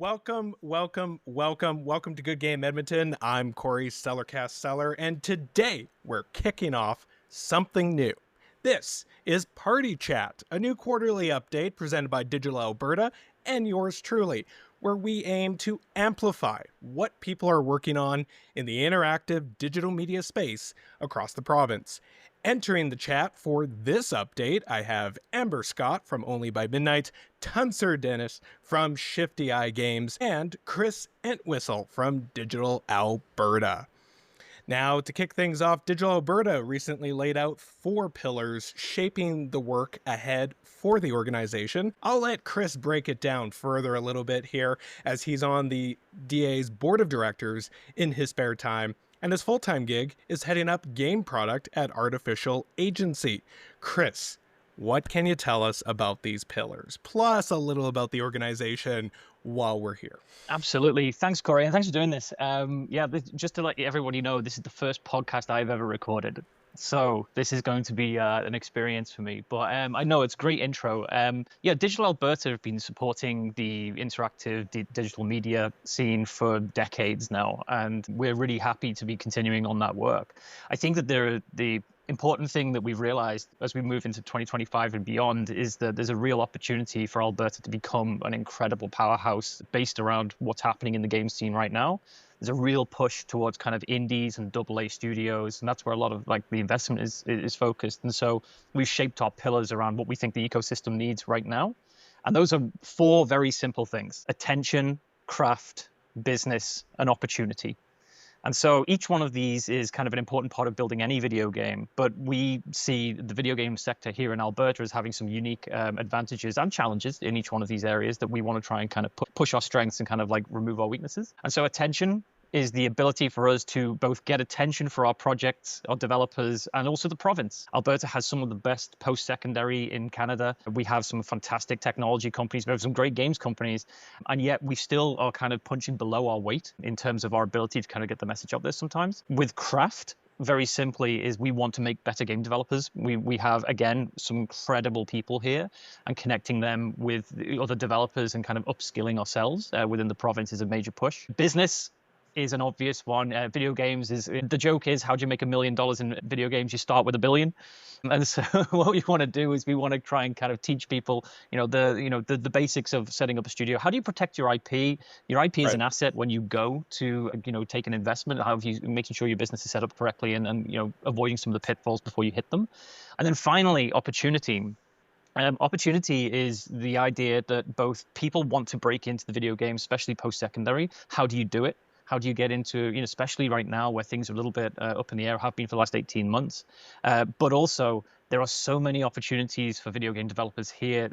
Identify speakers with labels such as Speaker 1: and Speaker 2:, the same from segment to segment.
Speaker 1: Welcome to Good Game Edmonton. I'm Corey Stellarcast Seller, and today we're kicking off something new. This is Party Chat, a new quarterly update presented by Digital Alberta and yours truly, where we aim to amplify what people are working on in the interactive digital media space across the province. Entering the chat for this update, I have Amber Scott from Only by Midnight, Tuncer Deniz from Shifty Eye Games, and Chris Entwistle from Digital Alberta. Now, to kick things off, Digital Alberta recently laid out 4 pillars shaping the work ahead for the organization. I'll let Chris break it down further a little bit here, as he's on the DA's board of directors in his spare time, and his full-time gig is heading up game product at Artificial Agency. Chris, what can you tell us about these pillars, plus a little about the organization while we're here?
Speaker 2: Absolutely. Thanks, Corey, and thanks for doing this. Just to let everybody know, this is the first podcast I've ever recorded. So this is going to be an experience for me, but I know it's a great intro. Digital Alberta have been supporting the interactive digital media scene for decades now, and we're really happy to be continuing on that work. I think that the important thing that we've realized as we move into 2025 and beyond is that there's a real opportunity for Alberta to become an incredible powerhouse based around what's happening in the game scene right now. There's a real push towards kind of indies and AA studios, and that's where a lot of the investment is focused. And so we've shaped our pillars around what we think the ecosystem needs right now. And those are 4 very simple things: attention, craft, business, and opportunity. And so each one of these is kind of an important part of building any video game, but we see the video game sector here in Alberta as having some unique advantages and challenges in each one of these areas that we want to try and kind of push our strengths and kind of remove our weaknesses. And so attention is the ability for us to both get attention for our projects, our developers, and also the province. Alberta has some of the best post-secondary in Canada. We have some fantastic technology companies. We have some great games companies, and yet we still are kind of punching below our weight in terms of our ability to kind of get the message out there sometimes. With craft, very simply, is we want to make better game developers. We have, again, some incredible people here, and connecting them with other developers and kind of upskilling ourselves within the province is a major push. Business is an obvious one. Video games is, the joke is, how do you make $1 million in video games? You start with $1 billion. And so what we want to do is we want to try and kind of teach people, the basics of setting up a studio. How do you protect your IP? Your IP is an asset when you go to, take an investment. How have you making sure your business is set up correctly and avoiding some of the pitfalls before you hit them. And then finally, opportunity. Opportunity is the idea that both people want to break into the video game, especially post-secondary. How do you do it? How do you get into, especially right now where things are a little bit up in the air, have been for the last 18 months. But also, there are so many opportunities for video game developers here,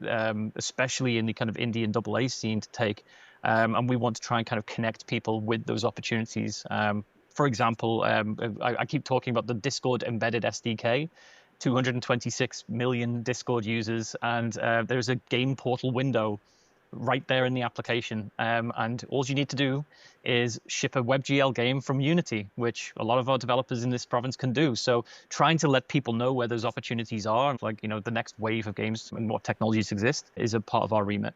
Speaker 2: especially in the kind of indie and AA scene to take. And we want to try and kind of connect people with those opportunities. For example, I keep talking about the Discord embedded SDK. 226 million Discord users, and there's a game portal window right there in the application, and all you need to do is ship a WebGL game from Unity, which a lot of our developers in this province can do. So trying to let people know where those opportunities are, the next wave of games and what technologies exist, is a part of our remit.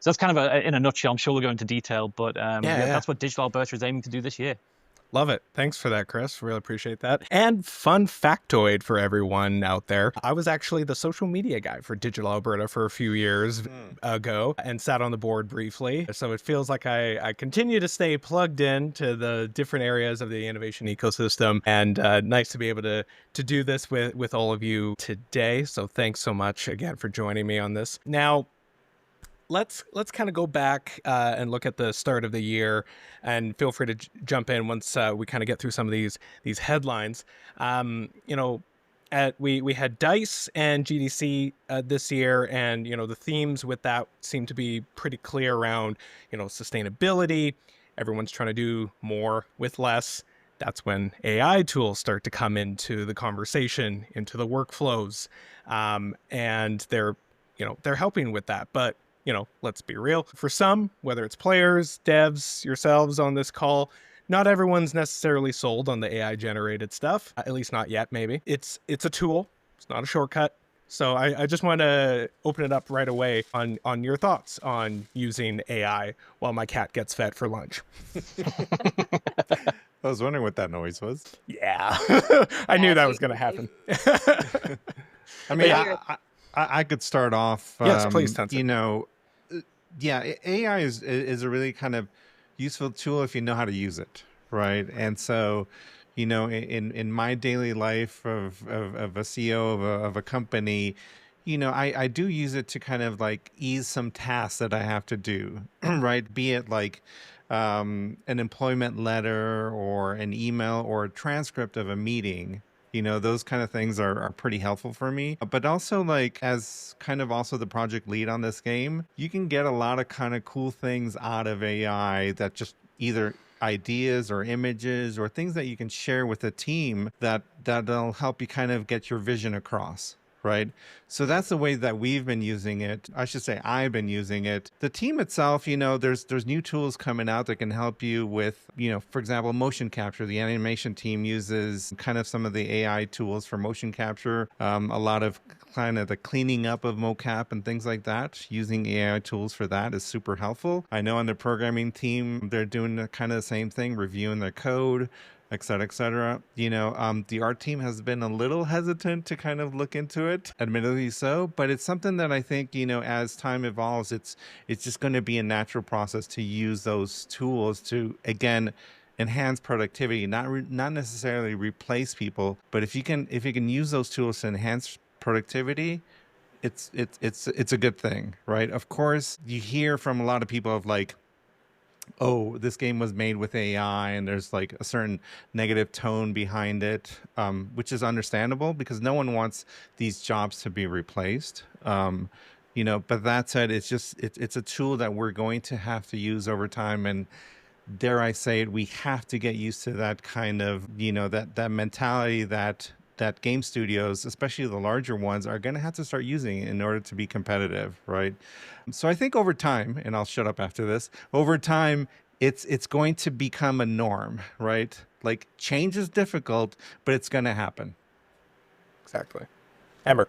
Speaker 2: So that's kind of in a nutshell. I'm sure we'll go into detail, but that's what Digital Alberta is aiming to do this year.
Speaker 1: Love it. Thanks for that, Chris. Really appreciate that. And fun factoid for everyone out there. I was actually the social media guy for Digital Alberta for a few years ago and sat on the board briefly. So it feels like I continue to stay plugged in to the different areas of the innovation ecosystem, and nice to be able to do this with all of you today. So thanks so much again for joining me on this. Now, let's kind of go back and look at the start of the year, and feel free to jump in once we kind of get through some of these headlines. We had DICE and GDC this year, and the themes with that seem to be pretty clear around sustainability. Everyone's trying to do more with less. That's when AI tools start to come into the conversation, into the workflows, and they're helping with that. But let's be real. For some, whether it's players, devs, yourselves on this call, not everyone's necessarily sold on the AI generated stuff, at least not yet, maybe. It's a tool. It's not a shortcut. So I just want to open it up right away on your thoughts on using AI while my cat gets fed for lunch.
Speaker 3: I was wondering what that noise was.
Speaker 1: Yeah, I knew that was going to happen.
Speaker 3: I mean,
Speaker 1: Yeah.
Speaker 3: I could start off.
Speaker 1: Yes, please, Tuncer.
Speaker 3: You know, yeah, AI is a really kind of useful tool if you know how to use it, right? And so, you know, in my daily life of a CEO of a company, you know, I do use it to kind of like ease some tasks that I have to do, right? Be it like an employment letter or an email or a transcript of a meeting. You know, those kind of things are pretty helpful for me. But also, like, as kind of also the project lead on this game, you can get a lot of kind of cool things out of AI that just either ideas or images or things that you can share with a team that'll help you kind of get your vision across. Right. So that's the way that we've been using it. I should say I've been using it. The team itself, you know, there's new tools coming out that can help you with, you know, for example, motion capture. The animation team uses kind of some of the AI tools for motion capture. A lot of kind of the cleaning up of mocap and things like that. Using AI tools for that is super helpful. I know on the programming team, they're doing kind of the same thing, reviewing their code, et cetera, et cetera. You know, the art team has been a little hesitant to kind of look into it, admittedly so, but it's something that I think, you know, as time evolves, it's just going to be a natural process to use those tools to, again, enhance productivity, not necessarily replace people, but if you can use those tools to enhance productivity, it's a good thing, right? Of course, you hear from a lot of people of like, oh, this game was made with AI, and there's like a certain negative tone behind it, which is understandable because no one wants these jobs to be replaced. You know, but that said, it's a tool that we're going to have to use over time, and dare I say it, we have to get used to that kind of, you know, that mentality that game studios, especially the larger ones, are going to have to start using in order to be competitive, right? So I think over time, and I'll shut up after this, over time, it's going to become a norm, right? Like change is difficult, but it's going to happen.
Speaker 1: Exactly. Amber.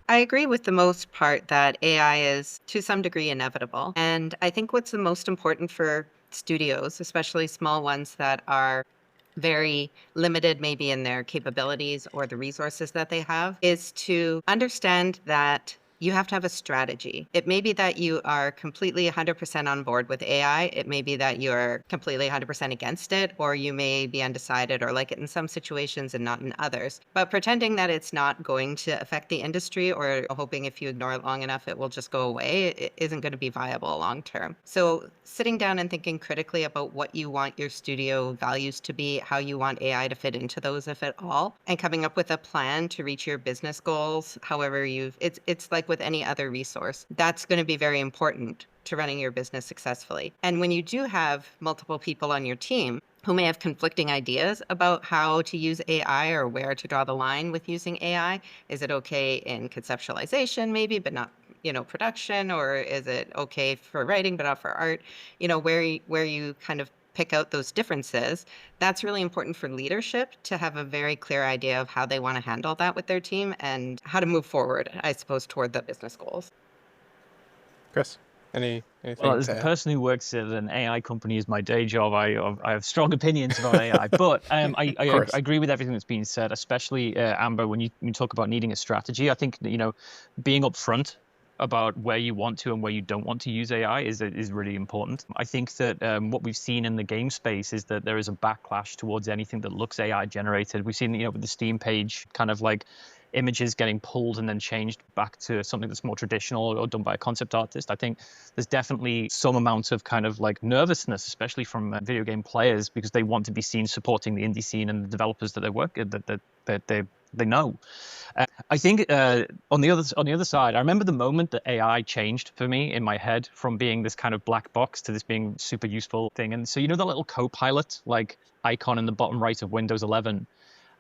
Speaker 4: I agree with the most part that AI is to some degree inevitable. And I think what's the most important for studios, especially small ones that are very limited maybe in their capabilities or the resources that they have, is to understand that you have to have a strategy. It may be that you are completely 100% on board with AI. It may be that you're completely 100% against it, or you may be undecided or like it in some situations and not in others. But pretending that it's not going to affect the industry or hoping if you ignore it long enough, it will just go away, it isn't going to be viable long term. So sitting down and thinking critically about what you want your studio values to be, how you want AI to fit into those, if at all, and coming up with a plan to reach your business goals, however it's like with any other resource. That's going to be very important to running your business successfully. And when you do have multiple people on your team who may have conflicting ideas about how to use AI or where to draw the line with using AI, is it okay in conceptualization maybe, but not, you know, production, or is it okay for writing but not for art? You know, where you kind of pick out those differences, that's really important for leadership to have a very clear idea of how they want to handle that with their team and how to move forward, I suppose, toward the business goals.
Speaker 1: Chris, anything
Speaker 2: Well, as
Speaker 1: to
Speaker 2: the
Speaker 1: add?
Speaker 2: person who works at an AI company is my day job, I have strong opinions about AI. But I
Speaker 1: course.
Speaker 2: agree with everything that's been said, especially Amber, when you talk about needing a strategy. I think, you know, being upfront about where you want to and where you don't want to use AI is really important. I think that what we've seen in the game space is that there is a backlash towards anything that looks AI generated. We've seen, you know, with the Steam page, kind of like images getting pulled and then changed back to something that's more traditional or done by a concept artist. I think there's definitely some amount of kind of like nervousness, especially from video game players, because they want to be seen supporting the indie scene and the developers that they work that they know. I think on the other side, I remember the moment that AI changed for me in my head from being this kind of black box to this being super useful thing. And so, you know, the little co-pilot like icon in the bottom right of Windows 11.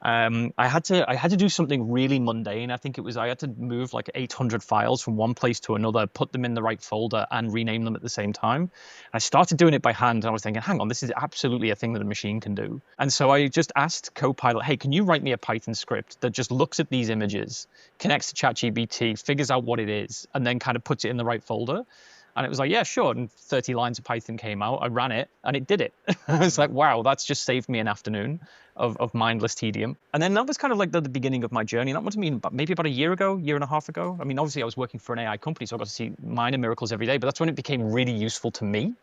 Speaker 2: I had to do something really mundane. I think I had to move like 800 files from one place to another, put them in the right folder, and rename them at the same time. I started doing it by hand, and I was thinking, hang on, this is absolutely a thing that a machine can do. And so I just asked Copilot, hey, can you write me a Python script that just looks at these images, connects to ChatGPT, figures out what it is, and then kind of puts it in the right folder? And it was like, yeah, sure. And 30 lines of Python came out. I ran it and it did it. I was like, wow, that's just saved me an afternoon of mindless tedium. And then that was kind of like the beginning of my journey. That must have been maybe about a year and a half ago. I mean, obviously I was working for an AI company, so I got to see minor miracles every day, but that's when it became really useful to me,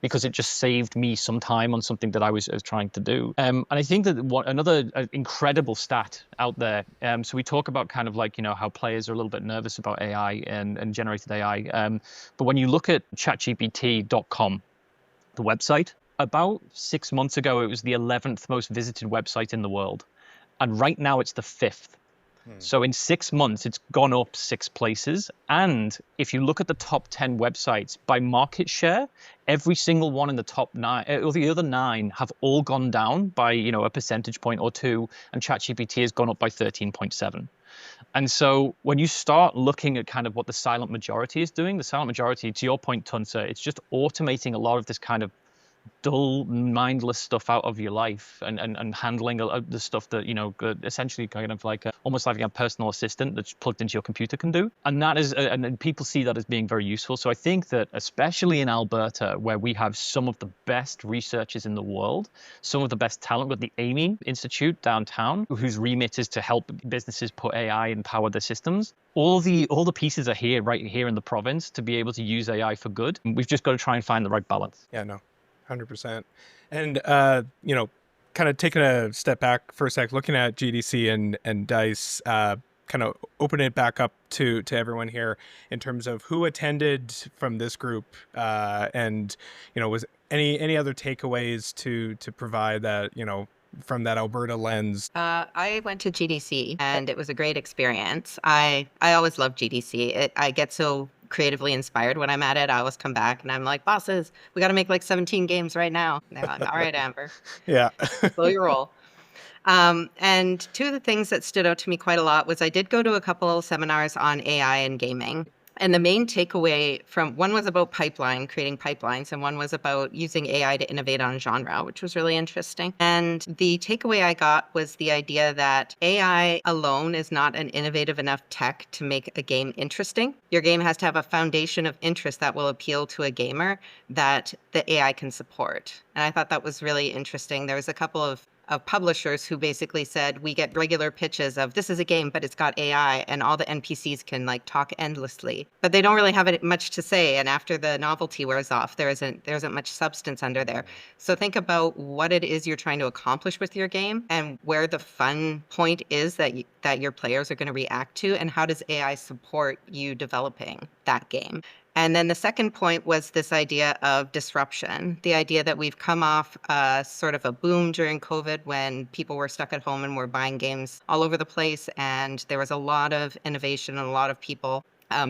Speaker 2: because it just saved me some time on something that I was trying to do. And I think that another incredible stat out there, so we talk about kind of like, how players are a little bit nervous about AI and generated AI. But when you look at chatgpt.com, the website, about 6 months ago, it was the 11th most visited website in the world. And right now it's the 5th. So in 6 months, it's gone up 6 places. And if you look at the top 10 websites by market share, every single one in the top 9, or the other 9, have all gone down by, a percentage point or 2, and ChatGPT has gone up by 13.7. And so when you start looking at kind of what the silent majority is doing, the silent majority, to your point, Tuncer, it's just automating a lot of this kind of dull, mindless stuff out of your life, and handling the stuff that, essentially kind of like almost like a personal assistant that's plugged into your computer can do. And that is, and people see that as being very useful. So I think that especially in Alberta, where we have some of the best researchers in the world, some of the best talent, with the Amy Institute downtown, whose remit is to help businesses put AI and power their systems. All the pieces are here, right here in the province, to be able to use AI for good. We've just got to try and find the right balance.
Speaker 1: Yeah, no. 100%. And, kind of taking a step back for a sec, looking at GDC and DICE, kind of open it back up to everyone here in terms of who attended from this group, and, was any other takeaways to provide that, from that Alberta lens?
Speaker 4: I went to GDC and it was a great experience. I always love GDC. I get so creatively inspired when I'm at it. I always come back and I'm like, bosses, we got to make like 17 games right now. And they're like, all right, Amber,
Speaker 1: Yeah.
Speaker 4: slow your roll. And two of the things that stood out to me quite a lot was I did go to a couple of seminars on AI and gaming. And the main takeaway from one was about creating pipelines, and one was about using AI to innovate on genre, which was really interesting. And the takeaway I got was the idea that AI alone is not an innovative enough tech to make a game interesting. Your game has to have a foundation of interest that will appeal to a gamer that the AI can support. And I thought that was really interesting. There was a couple of publishers who basically said, we get regular pitches of this is a game, but it's got AI, and all the NPCs can like talk endlessly, but they don't really have much to say. And after the novelty wears off, there isn't much substance under there. So think about what it is you're trying to accomplish with your game, and where the fun point is that your players are going to react to, and how does AI support you developing that game. And then the second point was this idea of disruption, the idea that we've come off sort of a boom during COVID when people were stuck at home and were buying games all over the place. And there was a lot of innovation and a lot of people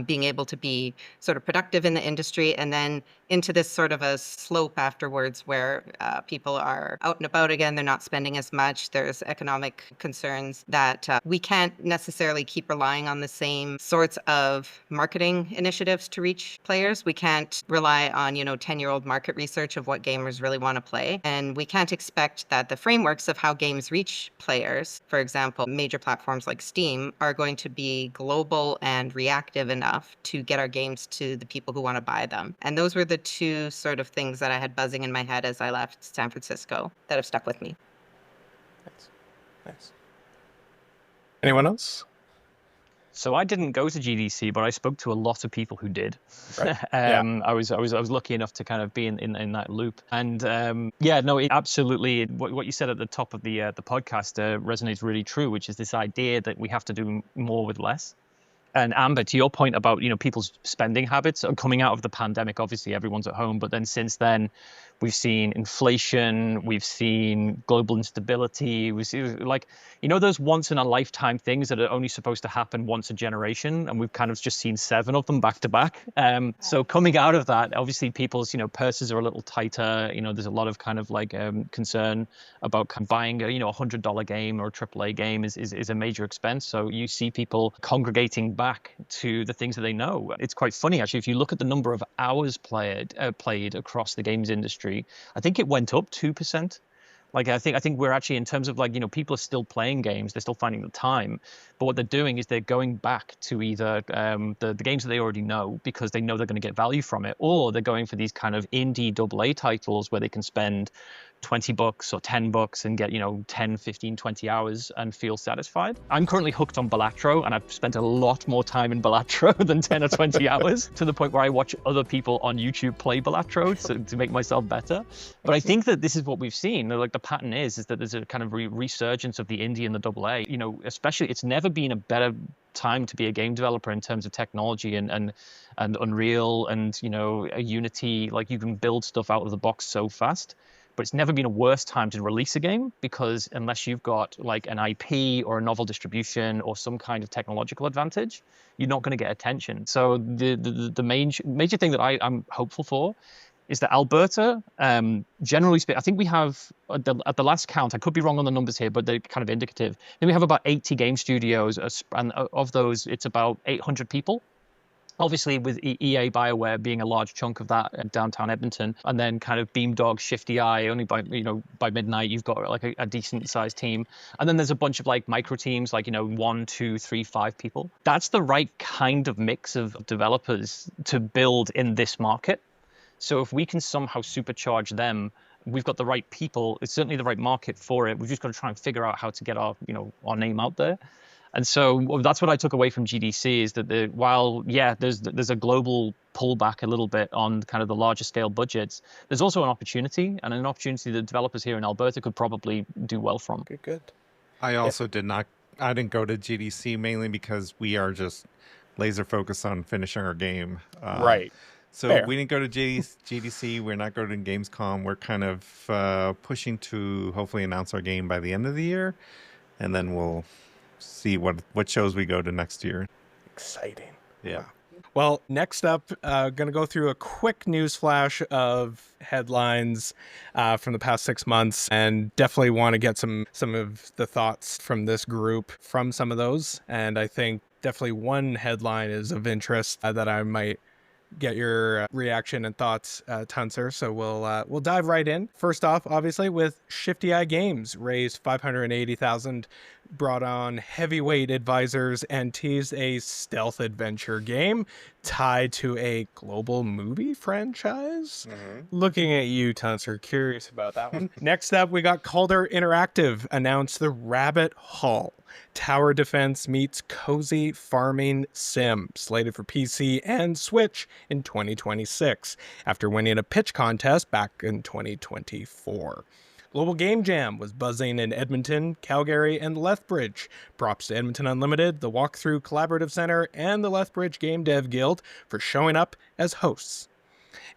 Speaker 4: being able to be sort of productive in the industry, and then into this sort of a slope afterwards where people are out and about again. They're not spending as much. There's economic concerns that we can't necessarily keep relying on the same sorts of marketing initiatives to reach players. We can't rely on, 10-year-old market research of what gamers really want to play. And we can't expect that the frameworks of how games reach players, for example, major platforms like Steam, are going to be global and reactive enough to get our games to the people who want to buy them. And those were the two sort of things that I had buzzing in my head as I left San Francisco that have stuck with me.
Speaker 1: Nice. Anyone else?
Speaker 2: So I didn't go to GDC, but I spoke to a lot of people who did.
Speaker 1: Right.
Speaker 2: I was lucky enough to kind of be in that loop. And it absolutely, what you said at the top of the podcast resonates really true, which is this idea that we have to do more with less. And Amber, to your point about, people's spending habits are coming out of the pandemic. Obviously, everyone's at home. But then since then, we've seen inflation, we've seen global instability, we see like, those once in a lifetime things that are only supposed to happen once a generation, and we've kind of just seen 7 of them back to back. So coming out of that, obviously people's purses are a little tighter. There's a lot of kind of like concern about buying a $100 game or a AAA game is a major expense. So you see people congregating back to the things that they know. It's quite funny actually, if you look at the number of hours played across the games industry, I think it went up 2%. Like I think we're actually, in terms of like, people are still playing games, they're still finding the time, but what they're doing is they're going back to either the games that they already know because they know they're going to get value from it, or they're going for these kind of indie AA titles where they can spend $20 or $10 and get 10, 15, 20 hours and feel satisfied. I'm currently hooked on Balatro, and I've spent a lot more time in Balatro than 10 or 20 hours, to the point where I watch other people on YouTube play Balatro to make myself better. But I think that this is what we've seen. Like the pattern is that there's a kind of resurgence of the indie and the AA. Especially, it's never been a better time to be a game developer in terms of technology and Unreal and a Unity. Like, you can build stuff out of the box so fast. But it's never been a worse time to release a game, because unless you've got like an IP or a novel distribution or some kind of technological advantage, you're not going to get attention. So the major thing that I'm hopeful for is that Alberta, generally speaking, I think we have, at the last count, I could be wrong on the numbers here, but they're kind of indicative. Then we have about 80 game studios, and of those, it's about 800 people. Obviously, with EA BioWare being a large chunk of that at downtown Edmonton, and then kind of Beamdog, Shifty Eye, only by midnight you've got like a decent sized team, and then there's a bunch of like micro teams, like 1, 2, 3, 5 people. That's the right kind of mix of developers to build in this market. So if we can somehow supercharge them, we've got the right people. It's certainly the right market for it. We've just got to try and figure out how to get our name out there. And so that's what I took away from GDC, is that while there's a global pullback a little bit on kind of the larger scale budgets, there's also an opportunity, and an opportunity that developers here in Alberta could probably do well from.
Speaker 1: Good.
Speaker 3: I also didn't go to GDC, mainly because we are just laser focused on finishing our game.
Speaker 1: Right.
Speaker 3: So
Speaker 1: Fair.
Speaker 3: we didn't go to GDC. We're not going to Gamescom. We're kind of pushing to hopefully announce our game by the end of the year, and then we'll see what shows we go to next year.
Speaker 1: Exciting.
Speaker 3: Yeah.
Speaker 1: Wow. Well, next up, going to go through a quick news flash of headlines from the past 6 months, and definitely want to get some of the thoughts from this group from some of those. And I think definitely one headline is of interest that I might get your reaction and thoughts, Tuncer. So we'll dive right in. First off, obviously, with Shifty Eye Games, raised $580,000, brought on heavyweight advisors, and teased a stealth adventure game tied to a global movie franchise. Looking at you, Tuncer, curious about that one. Next up, we got Calder Interactive announced the Rabbit Hall tower defense meets cozy farming sim, slated for PC and Switch in 2026, after winning a pitch contest back in 2024. Global Game Jam was buzzing in Edmonton, Calgary, and Lethbridge. Props to Edmonton Unlimited, the Walkthrough Collaborative Center, and the Lethbridge Game Dev Guild for showing up as hosts.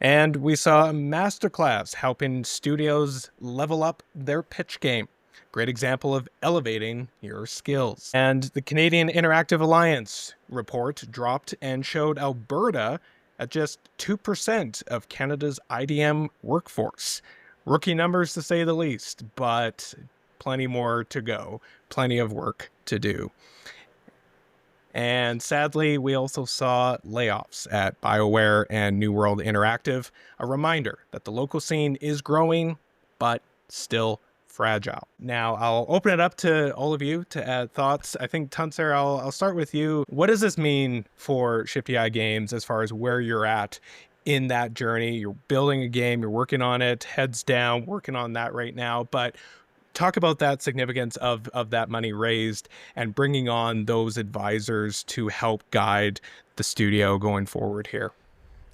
Speaker 1: And we saw a masterclass helping studios level up their pitch game. Great example of elevating your skills. And the Canadian Interactive Alliance report dropped and showed Alberta at just 2% of Canada's IDM workforce. Rookie numbers, to say the least, but plenty more to go. Plenty of work to do. And sadly, we also saw layoffs at BioWare and New World Interactive. A reminder that the local scene is growing, but still fragile. Now, I'll open it up to all of you to add thoughts. I think, Tuncer, I'll start with you. What does this mean for Shifty Eye Games as far as where you're at in that journey? You're building a game, you're working on it, heads down, working on that right now. But talk about that significance of that money raised and bringing on those advisors to help guide the studio going forward here.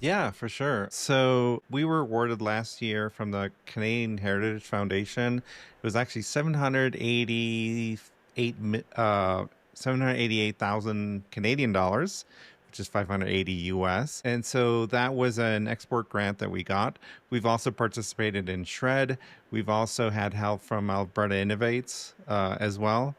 Speaker 3: Yeah, for sure. So we were awarded last year from the Canadian Heritage Foundation. It was actually $788,000 Canadian dollars, just 580 US. And so that was an export grant that we got. We've also participated in Shred. We've also had help from Alberta Innovates as well,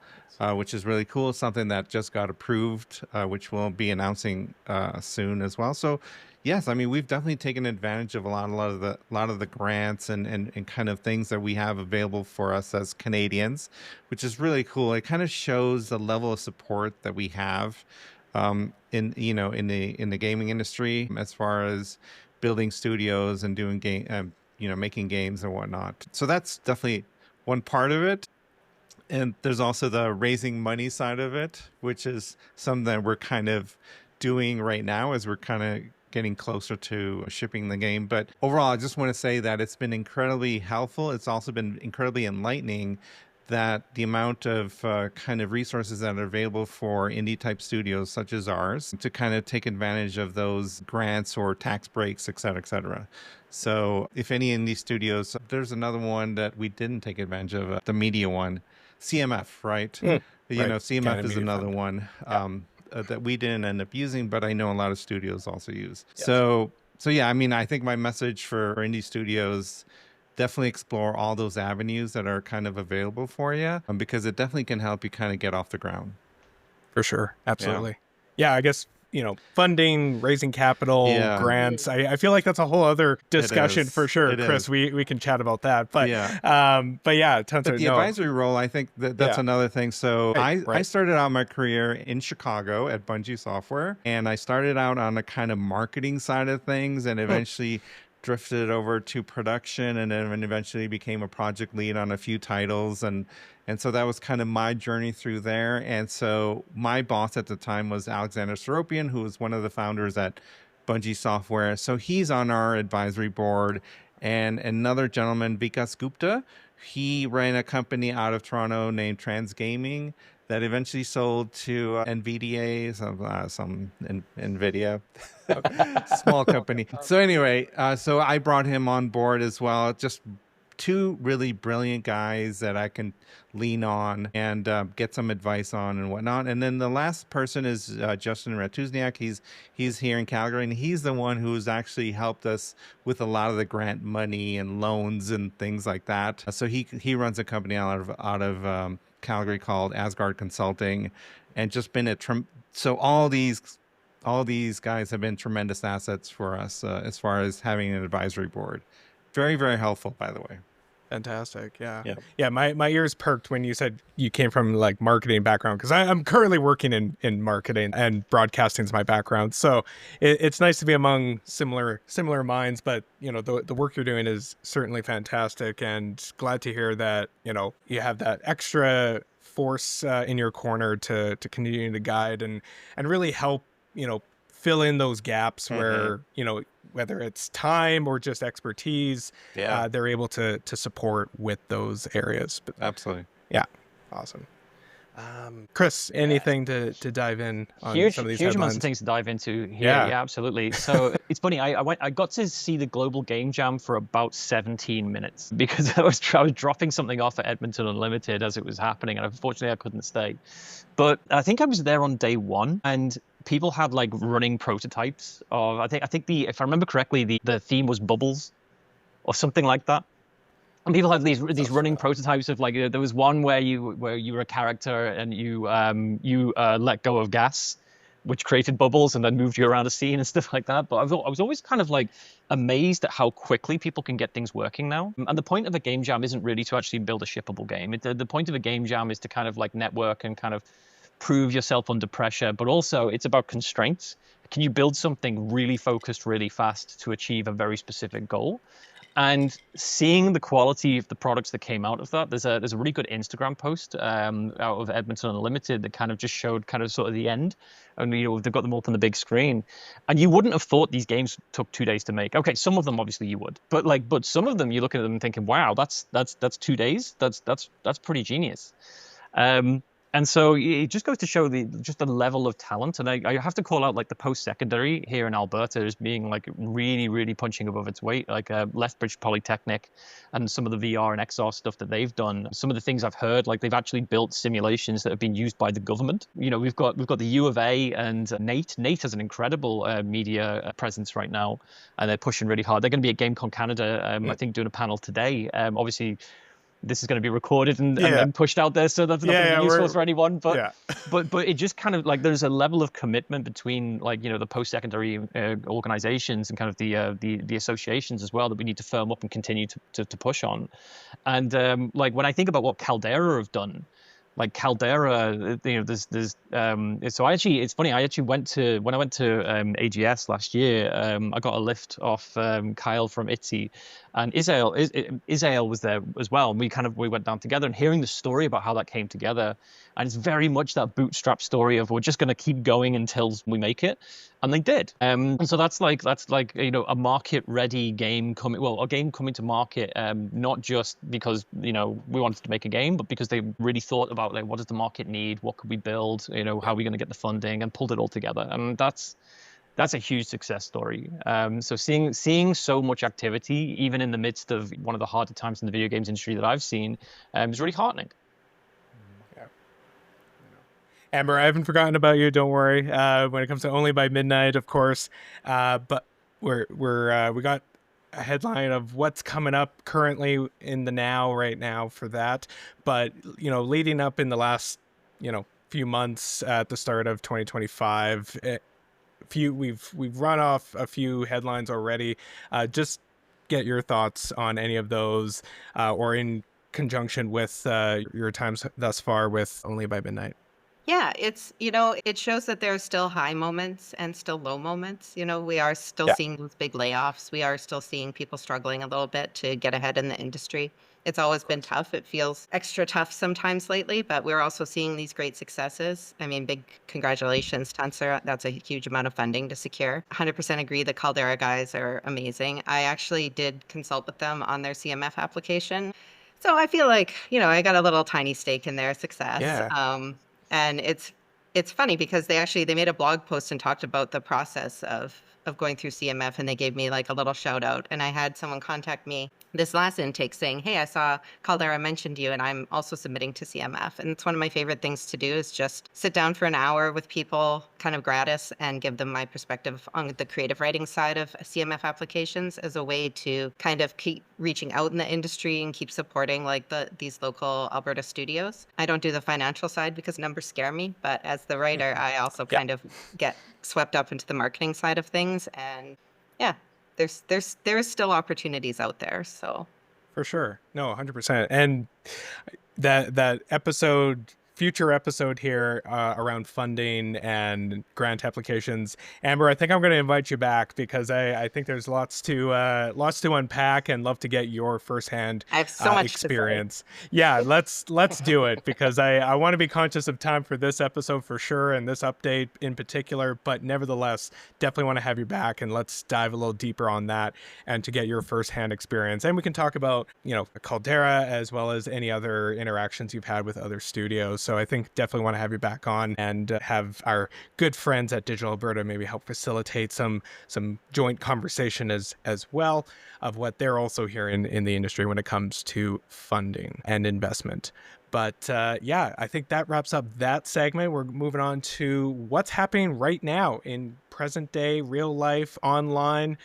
Speaker 3: which is really cool. It's something that just got approved, which we'll be announcing soon as well. So yes, I mean, we've definitely taken advantage of a lot of the grants and kind of things that we have available for us as Canadians, which is really cool. It kind of shows the level of support that we have in the gaming industry as far as building studios and doing making games and whatnot. So that's definitely one part of it. And there's also the raising money side of it, which is something that we're kind of doing right now as we're kind of getting closer to shipping the game. But overall, I just want to say that it's been incredibly helpful. It's also been incredibly enlightening that the amount of kind of resources that are available for indie type studios such as ours to kind of take advantage of those grants or tax breaks, et cetera, et cetera. So if any indie studios, there's another one that we didn't take advantage of, the media one, CMF, right?
Speaker 1: Right.
Speaker 3: CMF
Speaker 1: Canada
Speaker 3: is
Speaker 1: Media
Speaker 3: another
Speaker 1: Fund.
Speaker 3: one.
Speaker 1: Yeah.
Speaker 3: That we didn't end up using, but I know a lot of studios also use.
Speaker 1: Yes.
Speaker 3: So yeah, I mean, I think my message for indie studios, definitely explore all those avenues that are kind of available for you, because it definitely can help you kind of get off the ground.
Speaker 1: For sure. Absolutely. Yeah, I guess, funding, raising capital,
Speaker 3: Yeah.
Speaker 1: grants. I feel like that's a whole other discussion
Speaker 3: is.
Speaker 1: for sure.
Speaker 3: It
Speaker 1: Chris,
Speaker 3: is.
Speaker 1: we can chat about that. But
Speaker 3: Yeah.
Speaker 1: Tuncer,
Speaker 3: But the advisory role, I think that's
Speaker 1: Yeah.
Speaker 3: another thing. So I
Speaker 1: Right.
Speaker 3: started out my career in Chicago at Bungie Software, and I started out on the kind of marketing side of things and eventually drifted over to production, and then eventually became a project lead on a few titles. And so that was kind of my journey through there. And so my boss at the time was Alexander Seropian, who was one of the founders at Bungie Software. So he's on our advisory board. And another gentleman, Vikas Gupta, he ran a company out of Toronto named Trans Gaming that eventually sold to NVIDIA, some NVIDIA, small company. So anyway, so I brought him on board as well. Just two really brilliant guys that I can lean on and get some advice on and whatnot. And then the last person is Justin Ratuzniak. He's here in Calgary, and he's the one who's actually helped us with a lot of the grant money and loans and things like that. So he runs a company out of Calgary called Asgard Consulting, and just been so all these guys have been tremendous assets for us as far as having an advisory board. Very, very helpful, by the way.
Speaker 1: Fantastic. Yeah.
Speaker 3: Yeah.
Speaker 1: Yeah. My ears perked when you said you came from like marketing background, because I'm currently working in marketing, and broadcasting is my background. So it's nice to be among similar minds, but the work you're doing is certainly fantastic, and glad to hear that, you have that extra force in your corner to continue to guide and really help, fill in those gaps where, whether it's time or just expertise, they're able to support with those areas. But
Speaker 3: Absolutely.
Speaker 1: yeah, awesome. Chris, anything to dive in on
Speaker 2: Huge
Speaker 1: some of these
Speaker 2: amounts
Speaker 1: headlines?
Speaker 2: of things to dive into here.
Speaker 1: Yeah.
Speaker 2: Yeah, absolutely. So it's funny. I got to see the Global Game Jam for about 17 minutes because I was dropping something off at Edmonton Unlimited as it was happening, and unfortunately I couldn't stay. But I think I was there on day one, and people had like running prototypes of I think if I remember correctly, the theme was bubbles or something like that. And people have these running prototypes of like there was one where you were a character and you let go of gas, which created bubbles and then moved you around a scene and stuff like that. But I was always kind of like amazed at how quickly people can get things working now. And the point of a game jam isn't really to actually build a shippable game. The point of a game jam is to kind of like network and kind of prove yourself under pressure, but also it's about constraints. Can you build something really focused, really fast to achieve a very specific goal? And seeing the quality of the products that came out of that, there's a really good Instagram post out of Edmonton Unlimited that kind of just showed kind of sort of the end, and they've got them up on the big screen, and you wouldn't have thought these games took 2 days to make. Okay, some of them obviously you would, but some of them you look at them and thinking, wow, that's 2 days, that's pretty genius. And And so it just goes to show just the level of talent. And I have to call out like the post-secondary here in Alberta as being like really, really punching above its weight. Like Lethbridge Polytechnic and some of the VR and XR stuff that they've done. Some of the things I've heard, like they've actually built simulations that have been used by the government. You know, we've got the U of A and Nate. Nate has an incredible media presence right now, and they're pushing really hard. They're going to be at GameCon Canada, I think, doing a panel today. Obviously, this is going to be recorded and pushed out there, so that's not going to be useful for anyone. But but it just kind of like there's a level of commitment between like the post-secondary organizations and kind of the associations as well that we need to firm up and continue to push on. And like when I think about what Caldera have done. Like Caldera, there's so it's funny. I actually when I went to AGS last year, I got a lift off Kyle from ITZY, and Isael was there as well. And we went down together, and hearing the story about how that came together, and it's very much that bootstrap story of we're just going to keep going until we make it, and they did. And so that's like a market ready game a game coming to market, not just because we wanted to make a game, but because they really thought about like what does the market need, what could we build, how are we going to get the funding, and pulled it all together. And that's a huge success story. So seeing so much activity, even in the midst of one of the harder times in the video games industry that I've seen, is really heartening.
Speaker 1: Yeah. Amber, I haven't forgotten about you. Don't worry. When it comes to Only by Midnight, of course, but we got a headline of what's coming up currently in the right now for that. But leading up in the last few months at the start of 2025. We've run off a few headlines already. Just get your thoughts on any of those, or in conjunction with your times thus far with Only by Midnight.
Speaker 4: Yeah, it's, it shows that there are still high moments and still low moments. We are still seeing those big layoffs. We are still seeing people struggling a little bit to get ahead in the industry. It's always been tough. It feels extra tough sometimes lately, but we're also seeing these great successes. I mean, big congratulations, Tuncer. That's a huge amount of funding to secure. 100% agree. The Caldera guys are amazing. I actually did consult with them on their CMF application. So I feel like, I got a little tiny stake in their success.
Speaker 1: Yeah.
Speaker 4: And it's funny because they made a blog post and talked about the process of going through CMF, and they gave me like a little shout out. And I had someone contact me this last intake saying, hey, I saw Caldera mentioned you, and I'm also submitting to CMF. And it's one of my favorite things to do is just sit down for an hour with people kind of gratis and give them my perspective on the creative writing side of CMF applications as a way to kind of keep reaching out in the industry and keep supporting like these local Alberta studios. I don't do the financial side because numbers scare me, but as the writer, I also kind of get swept up into the marketing side of things. And yeah, there's still opportunities out there. So
Speaker 1: for sure. No, 100%. And that future episode here around funding and grant applications, Amber, I think I'm going to invite you back because I think there's lots to unpack, and love to get your firsthand
Speaker 4: I have so much
Speaker 1: experience. Yeah, let's do it because I want to be conscious of time for this episode for sure, and this update in particular, but nevertheless definitely want to have you back, and let's dive a little deeper on that and to get your firsthand experience. And we can talk about Caldera as well as any other interactions you've had with other studios. So I think definitely want to have you back on and have our good friends at Digital Alberta maybe help facilitate some joint conversation as well of what they're also hearing in the industry when it comes to funding and investment. But I think that wraps up that segment. We're moving on to what's happening right now in present day, real life, online.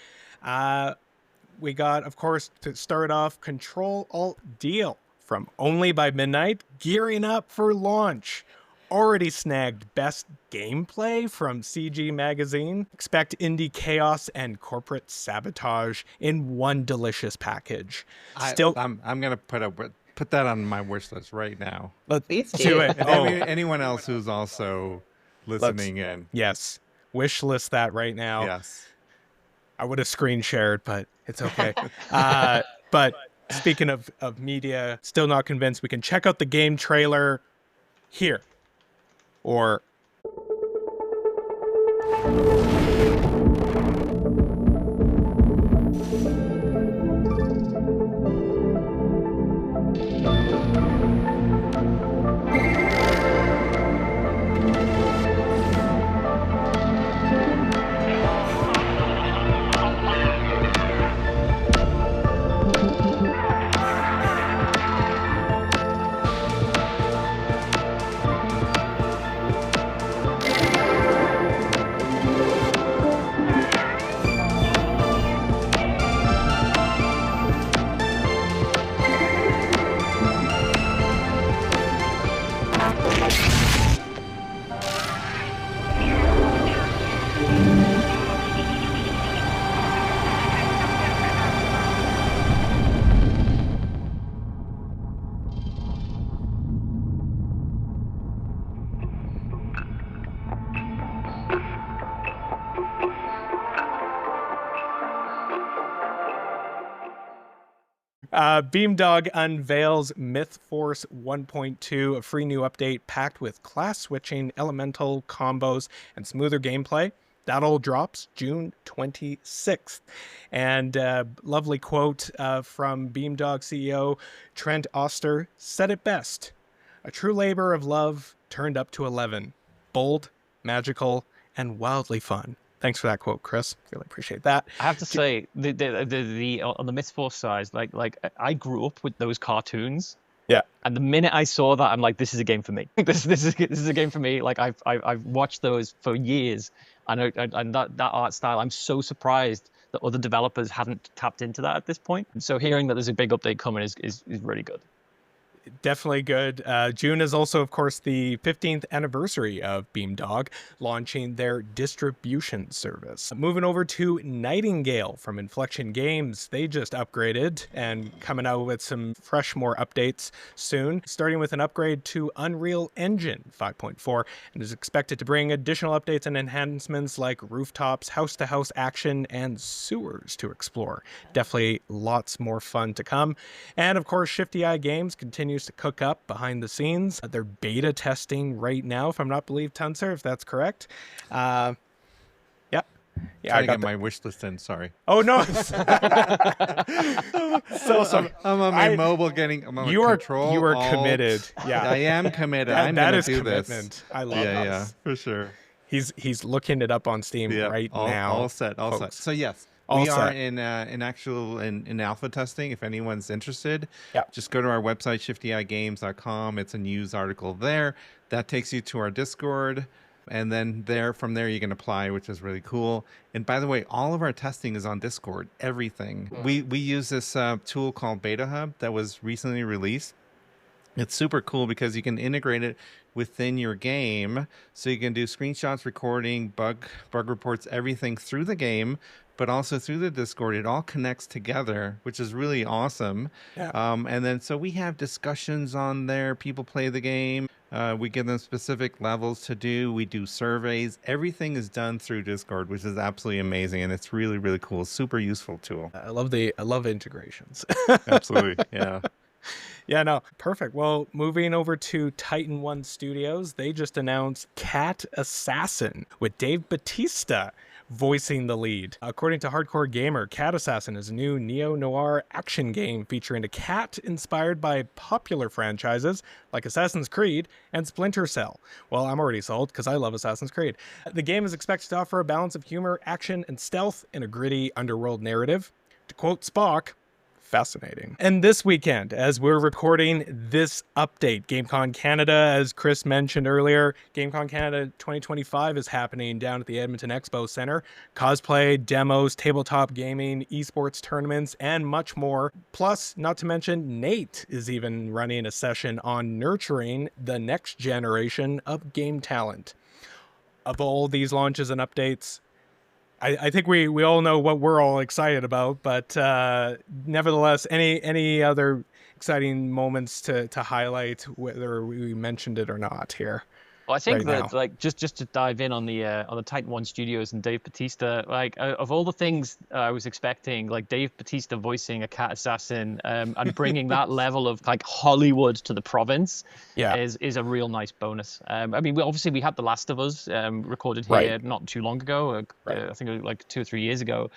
Speaker 1: We got, of course, to start off, Control Alt Deal from Only by Midnight, gearing up for launch. Already snagged Best Gameplay from CG Magazine. Expect indie chaos and corporate sabotage in one delicious package.
Speaker 3: I'm gonna put that on my wish list right now.
Speaker 1: Let's do it.
Speaker 3: Anyone else who's also listening in.
Speaker 1: Yes. Wish list that right now.
Speaker 3: Yes.
Speaker 1: I would have screen shared, but it's okay. But speaking of media, still not convinced, we can check out the game trailer here. Or Beamdog unveils Myth Force 1.2, a free new update packed with class switching, elemental combos, and smoother gameplay. That all drops June 26th. And lovely quote from Beamdog CEO Trent Oster said it best. A true labor of love turned up to 11. Bold, magical, and wildly fun. Thanks for that quote, Chris. Really appreciate that.
Speaker 2: I have to say, the on the Myth Force side, like I grew up with those cartoons.
Speaker 1: Yeah.
Speaker 2: And the minute I saw that, I'm like, this is a game for me. This is a game for me. Like I've watched those for years, and that art style. I'm so surprised that other developers haven't tapped into that at this point. So hearing that there's a big update coming is really good.
Speaker 1: Definitely good. June is also, of course, the 15th anniversary of Beamdog launching their distribution service. Moving over to Nightingale from Inflection Games. They just upgraded and coming out with some fresh more updates soon, starting with an upgrade to Unreal Engine 5.4 and is expected to bring additional updates and enhancements like rooftops, house-to-house action, and sewers to explore. Definitely lots more fun to come. And of course, Shifty Eye Games continues to cook up behind the scenes. They're beta testing right now, if I'm not believed, Tuncer, if that's correct. Yeah,
Speaker 3: I got my wish list in. Sorry.
Speaker 1: Oh no. So
Speaker 3: I'm on my mobile getting. I'm on
Speaker 1: you are
Speaker 3: control.
Speaker 1: You are
Speaker 3: alt.
Speaker 1: committed. Yeah,
Speaker 3: I am committed. I'm
Speaker 1: that
Speaker 3: gonna
Speaker 1: is
Speaker 3: do
Speaker 1: commitment.
Speaker 3: this.
Speaker 1: I love
Speaker 3: Yeah,
Speaker 1: this.
Speaker 3: for sure.
Speaker 1: He's looking it up on Steam right now.
Speaker 3: All set. All set.
Speaker 1: folks.
Speaker 3: So yes.
Speaker 1: All
Speaker 3: We are
Speaker 1: set.
Speaker 3: in alpha testing. If anyone's interested,
Speaker 1: Yeah.
Speaker 3: just go to our website, shiftyeyegames.com. It's a news article there. That takes you to our Discord. And then from there, you can apply, which is really cool. And by the way, all of our testing is on Discord, everything. We use this tool called Beta Hub that was recently released. It's super cool because you can integrate it within your game. So you can do screenshots, recording, bug reports, everything through the game, but also through the Discord. It all connects together, which is really awesome.
Speaker 1: Yeah.
Speaker 3: And then so we have discussions on there. People play the game. We give them specific levels to do. We do surveys. Everything is done through Discord, which is absolutely amazing. And it's really, really cool. Super useful tool.
Speaker 1: I love integrations.
Speaker 3: Absolutely. Yeah.
Speaker 1: Yeah, no, perfect. Well, moving over to Titan One Studios, they just announced Cat Assassin with Dave Bautista voicing the lead. According to Hardcore Gamer, Cat Assassin is a new neo-noir action game featuring a cat inspired by popular franchises like Assassin's Creed and Splinter Cell. Well, I'm already sold because I love Assassin's Creed. The game is expected to offer a balance of humor, action, and stealth in a gritty underworld narrative. To quote Spock, fascinating. And this weekend, as we're recording this update, GameCon Canada, as Chris mentioned earlier, GameCon Canada 2025 is happening down at the Edmonton Expo Center. Cosplay, demos, tabletop gaming, esports tournaments, and much more. Plus, not to mention, Nate is even running a session on nurturing the next generation of game talent. Of all these launches and updates, I think we all know what we're all excited about, but nevertheless, any other exciting moments to highlight, whether we mentioned it or not here?
Speaker 2: Well, I think
Speaker 1: right
Speaker 2: that
Speaker 1: now.
Speaker 2: like just to dive in on the Titan One Studios and Dave Bautista, like of all the things I was expecting, like Dave Bautista voicing a cat assassin and bringing that level of like Hollywood to the province, is a real nice bonus. I mean, we had The Last of Us recorded here not too long ago. I think it was like 2 or 3 years ago.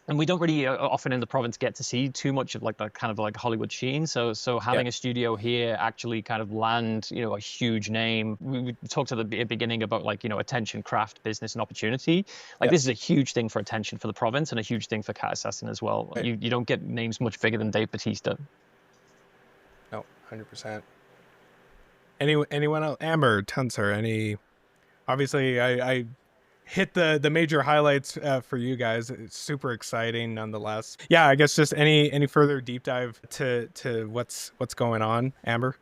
Speaker 2: And we don't really often in the province get to see too much of like that kind of like Hollywood sheen. So having a studio here actually kind of land, a huge name. We talked at the beginning about like, attention, craft, business, and opportunity. Like this is a huge thing for attention for the province and a huge thing for Cat Assassin as well.
Speaker 1: Right.
Speaker 2: You don't get names much bigger than Dave Bautista.
Speaker 1: No, 100%. Anyone else? Amber, Tuncer, any? Obviously, I hit the major highlights for you guys. It's super exciting nonetheless. Yeah, I guess just any further deep dive to what's going on, Amber?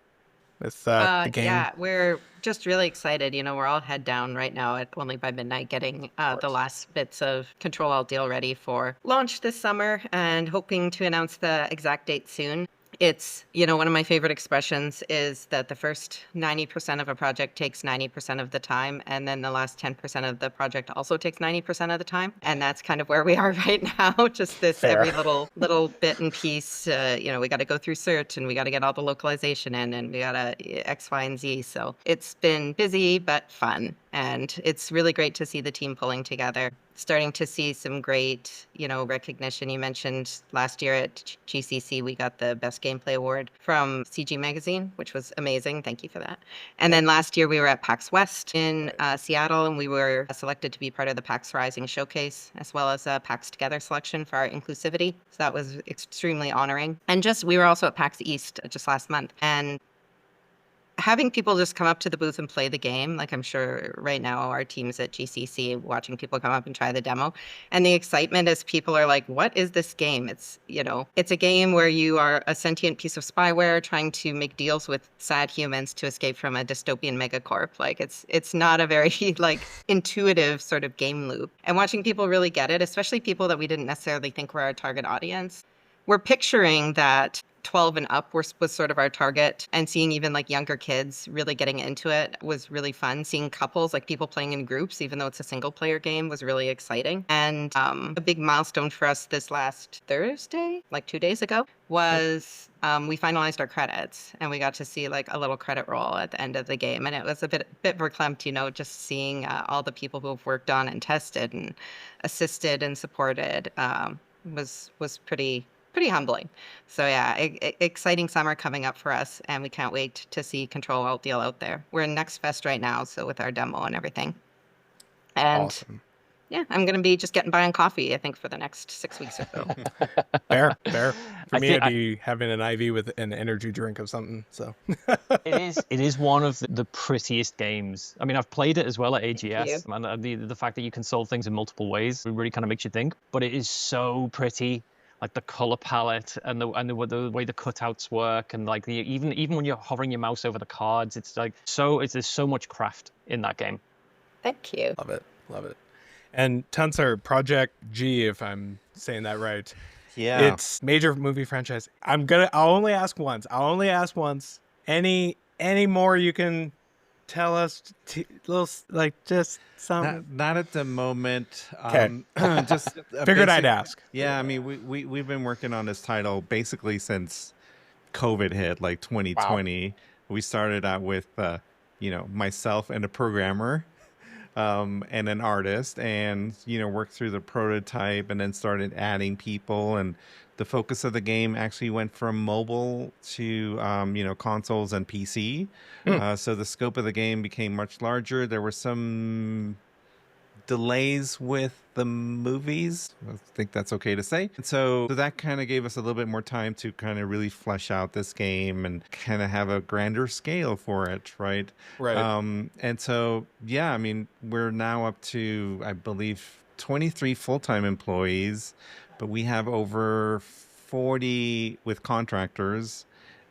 Speaker 1: with the game?
Speaker 4: Yeah, we're just really excited. We're all head down right now at only by midnight getting
Speaker 1: Of
Speaker 4: the
Speaker 1: course.
Speaker 4: last bits of Control Alt Deal ready for launch this summer and hoping to announce the exact date soon. It's, one of my favorite expressions is that the first 90% of a project takes 90% of the time, and then the last 10% of the project also takes 90% of the time. And that's kind of where we are right now. Just this
Speaker 1: Fair.
Speaker 4: every little bit and piece. We got to go through search and we got to get all the localization in and we got to X, Y, and Z. So it's been busy but fun. And it's really great to see the team pulling together. Starting to see some great, recognition. You mentioned last year at GCC, we got the Best Gameplay Award from CG Magazine, which was amazing. Thank you for that. And then last year we were at PAX West in Seattle, and we were selected to be part of the PAX Rising Showcase, as well as a PAX Together selection for our inclusivity. So that was extremely honoring. And we were also at PAX East just last month. And having people just come up to the booth and play the game, like I'm sure right now our team's at GCC watching people come up and try the demo. And the excitement as people are like, what is this game? It's a game where you are a sentient piece of spyware trying to make deals with sad humans to escape from a dystopian megacorp. Like it's not a very intuitive sort of game loop. And watching people really get it, especially people that we didn't necessarily think were our target audience. We're picturing that 12 and up was sort of our target, and seeing even like younger kids really getting into it was really fun. Seeing couples, like people playing in groups, even though it's a single player game, was really exciting. And a big milestone for us this last Thursday, like 2 days ago, was we finalized our credits, and we got to see like a little credit roll at the end of the game. And it was a bit verklempt, just seeing all the people who have worked on and tested and assisted and supported was pretty humbling. So yeah, exciting summer coming up for us, and we can't wait to see Control Alt Deal out there. We're in Next Fest right now, so with our demo and everything. And
Speaker 1: Awesome.
Speaker 4: yeah, I'm going to be just getting by on coffee, I think, for the next 6 weeks or so.
Speaker 1: Fair. For
Speaker 2: I
Speaker 1: me,
Speaker 2: think
Speaker 1: I'd be having an IV with an energy drink of something. So
Speaker 2: It is one of the prettiest games. I mean, I've played it as well at AGS,
Speaker 4: you.
Speaker 2: and the fact that you can solve things in multiple ways really kind of makes you think. But it is so pretty, like the color palette and the way the cutouts work, and like even when you're hovering your mouse over the cards, it's like there's so much craft in that game.
Speaker 4: Thank you.
Speaker 1: love it. And Tuncer, Project G, if I'm saying that right.
Speaker 3: Yeah.
Speaker 1: It's major movie franchise. I'll only ask once. Any more you can tell us? Just some.
Speaker 3: Not at the moment.
Speaker 1: Okay.
Speaker 3: Just
Speaker 1: Figured I'd ask.
Speaker 3: Yeah, I mean, we've been working on this title basically since COVID hit, like 2020. Wow. We started out with, myself and a programmer, and an artist, and worked through the prototype, and then started adding people. And the focus of the game actually went from mobile to consoles and PC. So the scope of the game became much larger. There were some delays with the movies, I think that's okay to say. So that kind of gave us a little bit more time to kind of really flesh out this game and kind of have a grander scale for it, right?
Speaker 1: Right.
Speaker 3: And so, yeah, I mean, we're now up to, I believe, 23 full-time employees, but we have over 40 with contractors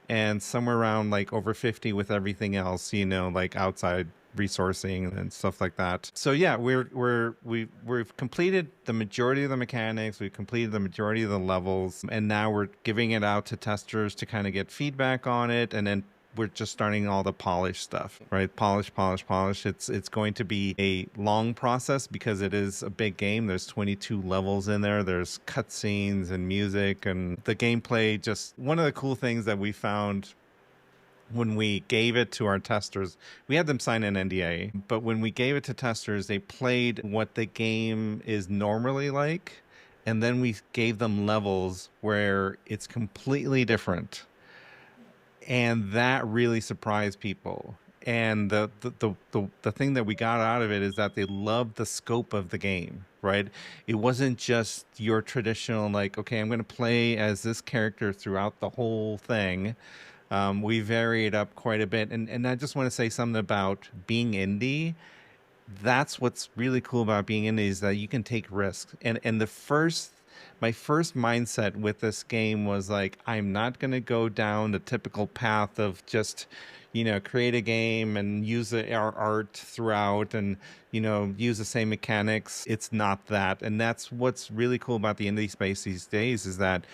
Speaker 3: and somewhere around like over 50 with everything else, like outside resourcing and stuff like that. So yeah, we've completed the majority of the mechanics, we've completed the majority of the levels, and now we're giving it out to testers to kind of get feedback on it, and then we're just starting all the polish stuff, right? Polish. It's going to be a long process because it is a big game. There's 22 levels in there. There's cutscenes and music, and the gameplay. Just one of the cool things that we found when we gave it to our testers, we had them sign an NDA, but when we gave it to testers, they played what the game is normally like, and then we gave them levels where it's completely different. And that really surprised people. And the thing that we got out of it is that they loved the scope of the game, right? It wasn't just your traditional, like, okay, I'm going to play as this character throughout the whole thing. We vary it up quite a bit. And I just want to say something about being indie. That's what's really cool about being indie, is that you can take risks. And the first my first mindset with this game was like, I'm not going to go down the typical path of just, create a game and use our art throughout and, use the same mechanics. It's not that. And that's what's really cool about the indie space these days is that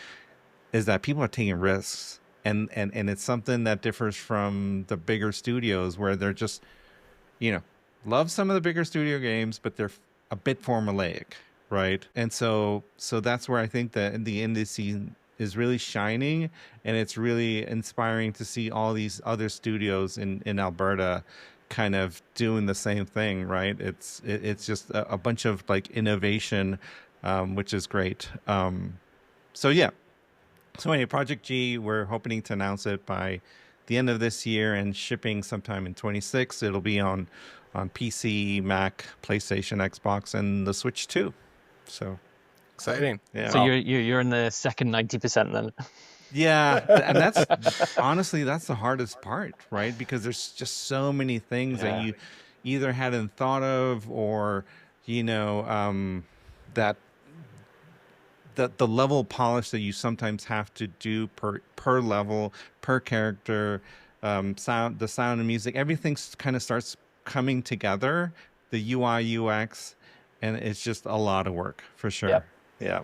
Speaker 3: people are taking risks. And it's something that differs from the bigger studios where they're just, love some of the bigger studio games, but they're a bit formulaic, right? And so that's where I think that the indie scene is really shining, and it's really inspiring to see all these other studios in Alberta kind of doing the same thing, right? It's just a bunch of like innovation, which is great. So yeah. So anyway, Project G, we're hoping to announce it by the end of this year and shipping sometime in 26. It'll be on PC, Mac, PlayStation, Xbox, and the Switch too. So
Speaker 1: exciting.
Speaker 3: Yeah.
Speaker 2: So you're in the second 90% then.
Speaker 3: Yeah, and that's honestly that's the hardest part, right? Because there's just so many things that you either hadn't thought of, or that the level of polish that you sometimes have to do per level, per character, the sound and music, everything kind of starts coming together, the UI, UX, and it's just a lot of work for sure.
Speaker 2: Yep.
Speaker 3: Yeah.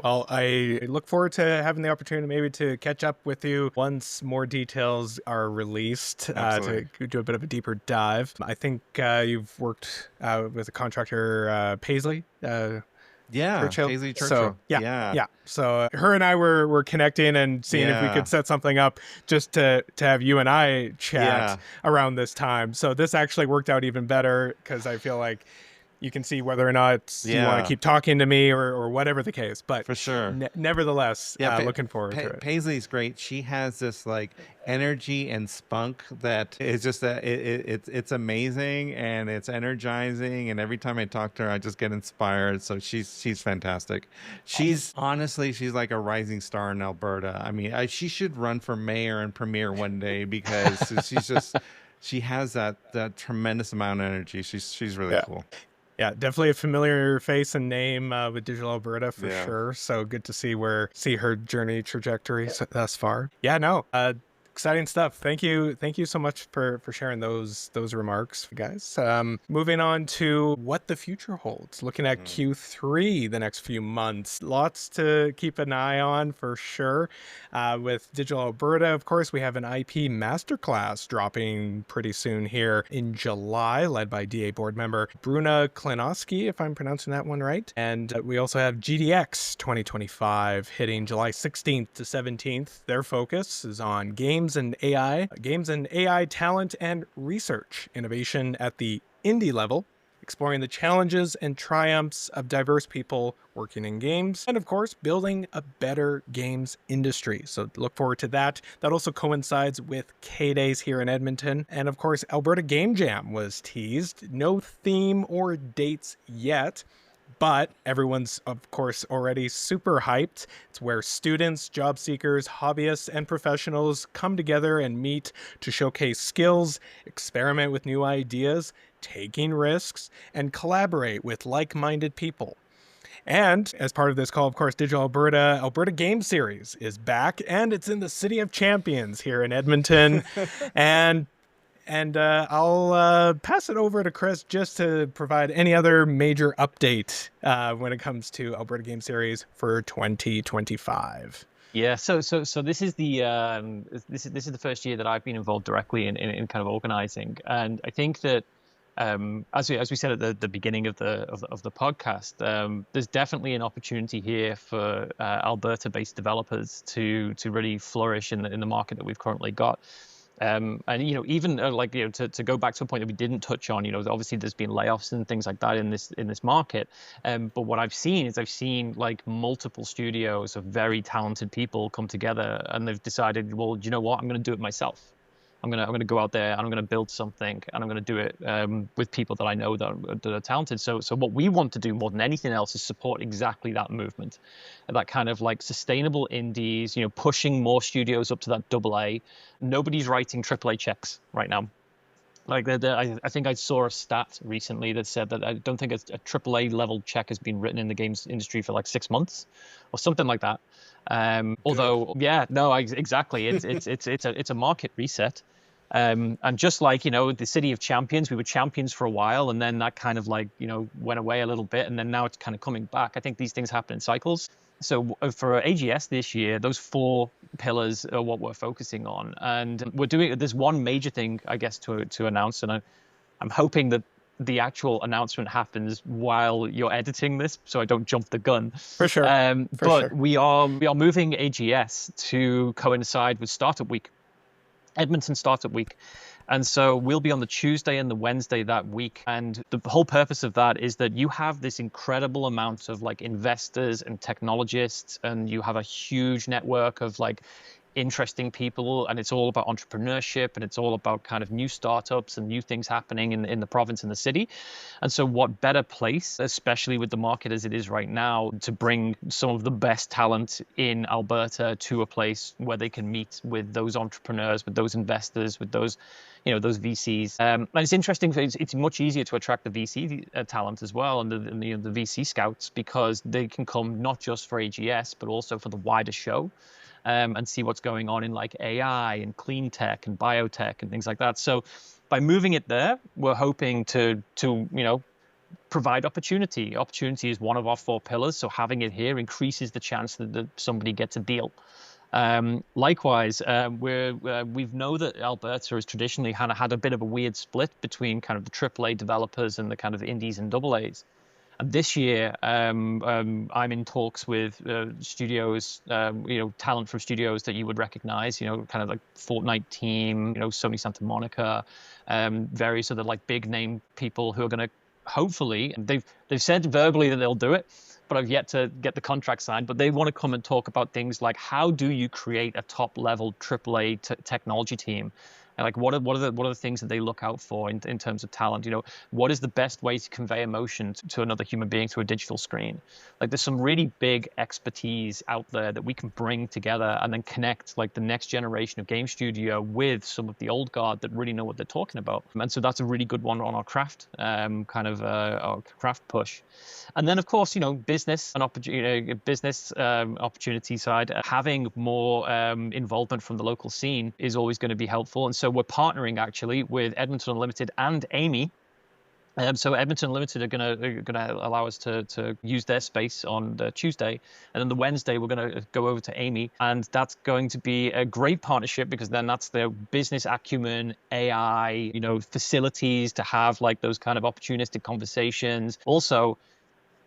Speaker 1: Well, I look forward to having the opportunity maybe to catch up with you once more details are released, to do a bit of a deeper dive. I think you've worked with a contractor, Paisley.
Speaker 3: Paisley Churchill.
Speaker 1: So yeah. So her and I were connecting and seeing if we could set something up just to have you and I chat around this time. So this actually worked out even better because I feel like you can see whether or not you want to keep talking to me or whatever the case. But
Speaker 3: for sure,
Speaker 1: nevertheless, looking forward to it.
Speaker 3: Paisley's great. She has this like energy and spunk that is just it's amazing and it's energizing. And every time I talk to her, I just get inspired. So she's fantastic. She's like a rising star in Alberta. I mean, she should run for mayor and premier one day because she has that tremendous amount of energy. She's really cool.
Speaker 1: Yeah, definitely a familiar face and name with Digital Alberta for sure. So good to see her journey trajectory thus far. Yeah, no, exciting stuff. Thank you so much for sharing those remarks, guys. Moving on to what the future holds. Looking at Q3 the next few months. Lots to keep an eye on for sure. With Digital Alberta, of course, we have an IP masterclass dropping pretty soon here in July, led by DA board member Bruna Klinowski, if I'm pronouncing that one right. And we also have GDX 2025 hitting July 16th to 17th. Their focus is on games and AI talent and research innovation at the indie level, exploring the challenges and triumphs of diverse people working in games, and of course, building a better games industry. So look forward to that. That also coincides with K-Days here in Edmonton. And of course, Alberta Game Jam was teased. No theme or dates yet, but everyone's, of course, already super hyped. It's where students, job seekers, hobbyists, and professionals come together and meet to showcase skills, experiment with new ideas, taking risks, and collaborate with like-minded people. And as part of this call, of course, Digital Alberta Games Series is back, and it's in the City of Champions here in Edmonton. And I'll pass it over to Chris just to provide any other major update when it comes to Alberta Game Series for 2025.
Speaker 2: Yeah, so this is this is the first year that I've been involved directly in kind of organizing, and I think that as we said at the beginning of the podcast, there's definitely an opportunity here for Alberta-based developers to really flourish in the market that we've currently got. And even to go back to a point that we didn't touch on, obviously there's been layoffs and things like that in this market. But what I've seen like multiple studios of very talented people come together, and they've decided, well, you know what, I'm going to do it myself. I'm gonna go out there and I'm gonna build something, and I'm gonna do it with people that I know that are talented. So what we want to do more than anything else is support exactly that movement, that kind of like sustainable indies, pushing more studios up to that AA. Nobody's writing AAA checks right now. Like I think I saw a stat recently that said that I don't think a AAA level check has been written in the games industry for like 6 months or something like that. Although, yeah, no, exactly. It's a market reset. And just like, the City of Champions, we were champions for a while, and then that kind of like, went away a little bit, and then now it's kind of coming back. I think these things happen in cycles. So for AGS this year, those 4 pillars are what we're focusing on. And there's one major thing, I guess, to announce, and I'm hoping that the actual announcement happens while you're editing this, so I don't jump the gun.
Speaker 1: For sure.
Speaker 2: But we are moving AGS to coincide with Startup Week, Edmonton Startup Week. And so we'll be on the Tuesday and the Wednesday that week. And the whole purpose of that is that you have this incredible amount of like investors and technologists, and you have a huge network of like interesting people, and it's all about entrepreneurship, and it's all about kind of new startups and new things happening in the province and the city. And so what better place, especially with the market as it is right now, to bring some of the best talent in Alberta to a place where they can meet with those entrepreneurs, with those investors, with those those VCs. And it's interesting, it's much easier to attract the VC talent as well, and the VC scouts, because they can come not just for AGS but also for the wider show. And see what's going on in like AI and clean tech and biotech and things like that. So by moving it there, we're hoping to provide opportunity. Opportunity is one of our 4 pillars. So having it here increases the chance that somebody gets a deal. Likewise, we know that Alberta has traditionally had a bit of a weird split between kind of the AAA developers and the kind of indies and AAs. And this year, I'm in talks with studios, talent from studios that you would recognize, kind of like Fortnite team, Sony Santa Monica, various other like big name people who are going to hopefully, they've said verbally that they'll do it, but I've yet to get the contract signed. But they want to come and talk about things like, how do you create a top level AAA technology team? And like, what are the things that they look out for in terms of talent? What is the best way to convey emotion to another human being through a digital screen? Like, there's some really big expertise out there that we can bring together and then connect like the next generation of game studio with some of the old guard that really know what they're talking about. And so that's a really good one on our craft our craft push. And then of course, business and opportunity side, having more involvement from the local scene is always going to be helpful. And so we're partnering actually with Edmonton Unlimited and Amy. So Edmonton Unlimited are going to allow us to use their space on the Tuesday, and then the Wednesday we're going to go over to Amy, and that's going to be a great partnership, because then that's their business acumen, AI, facilities to have like those kind of opportunistic conversations. Also,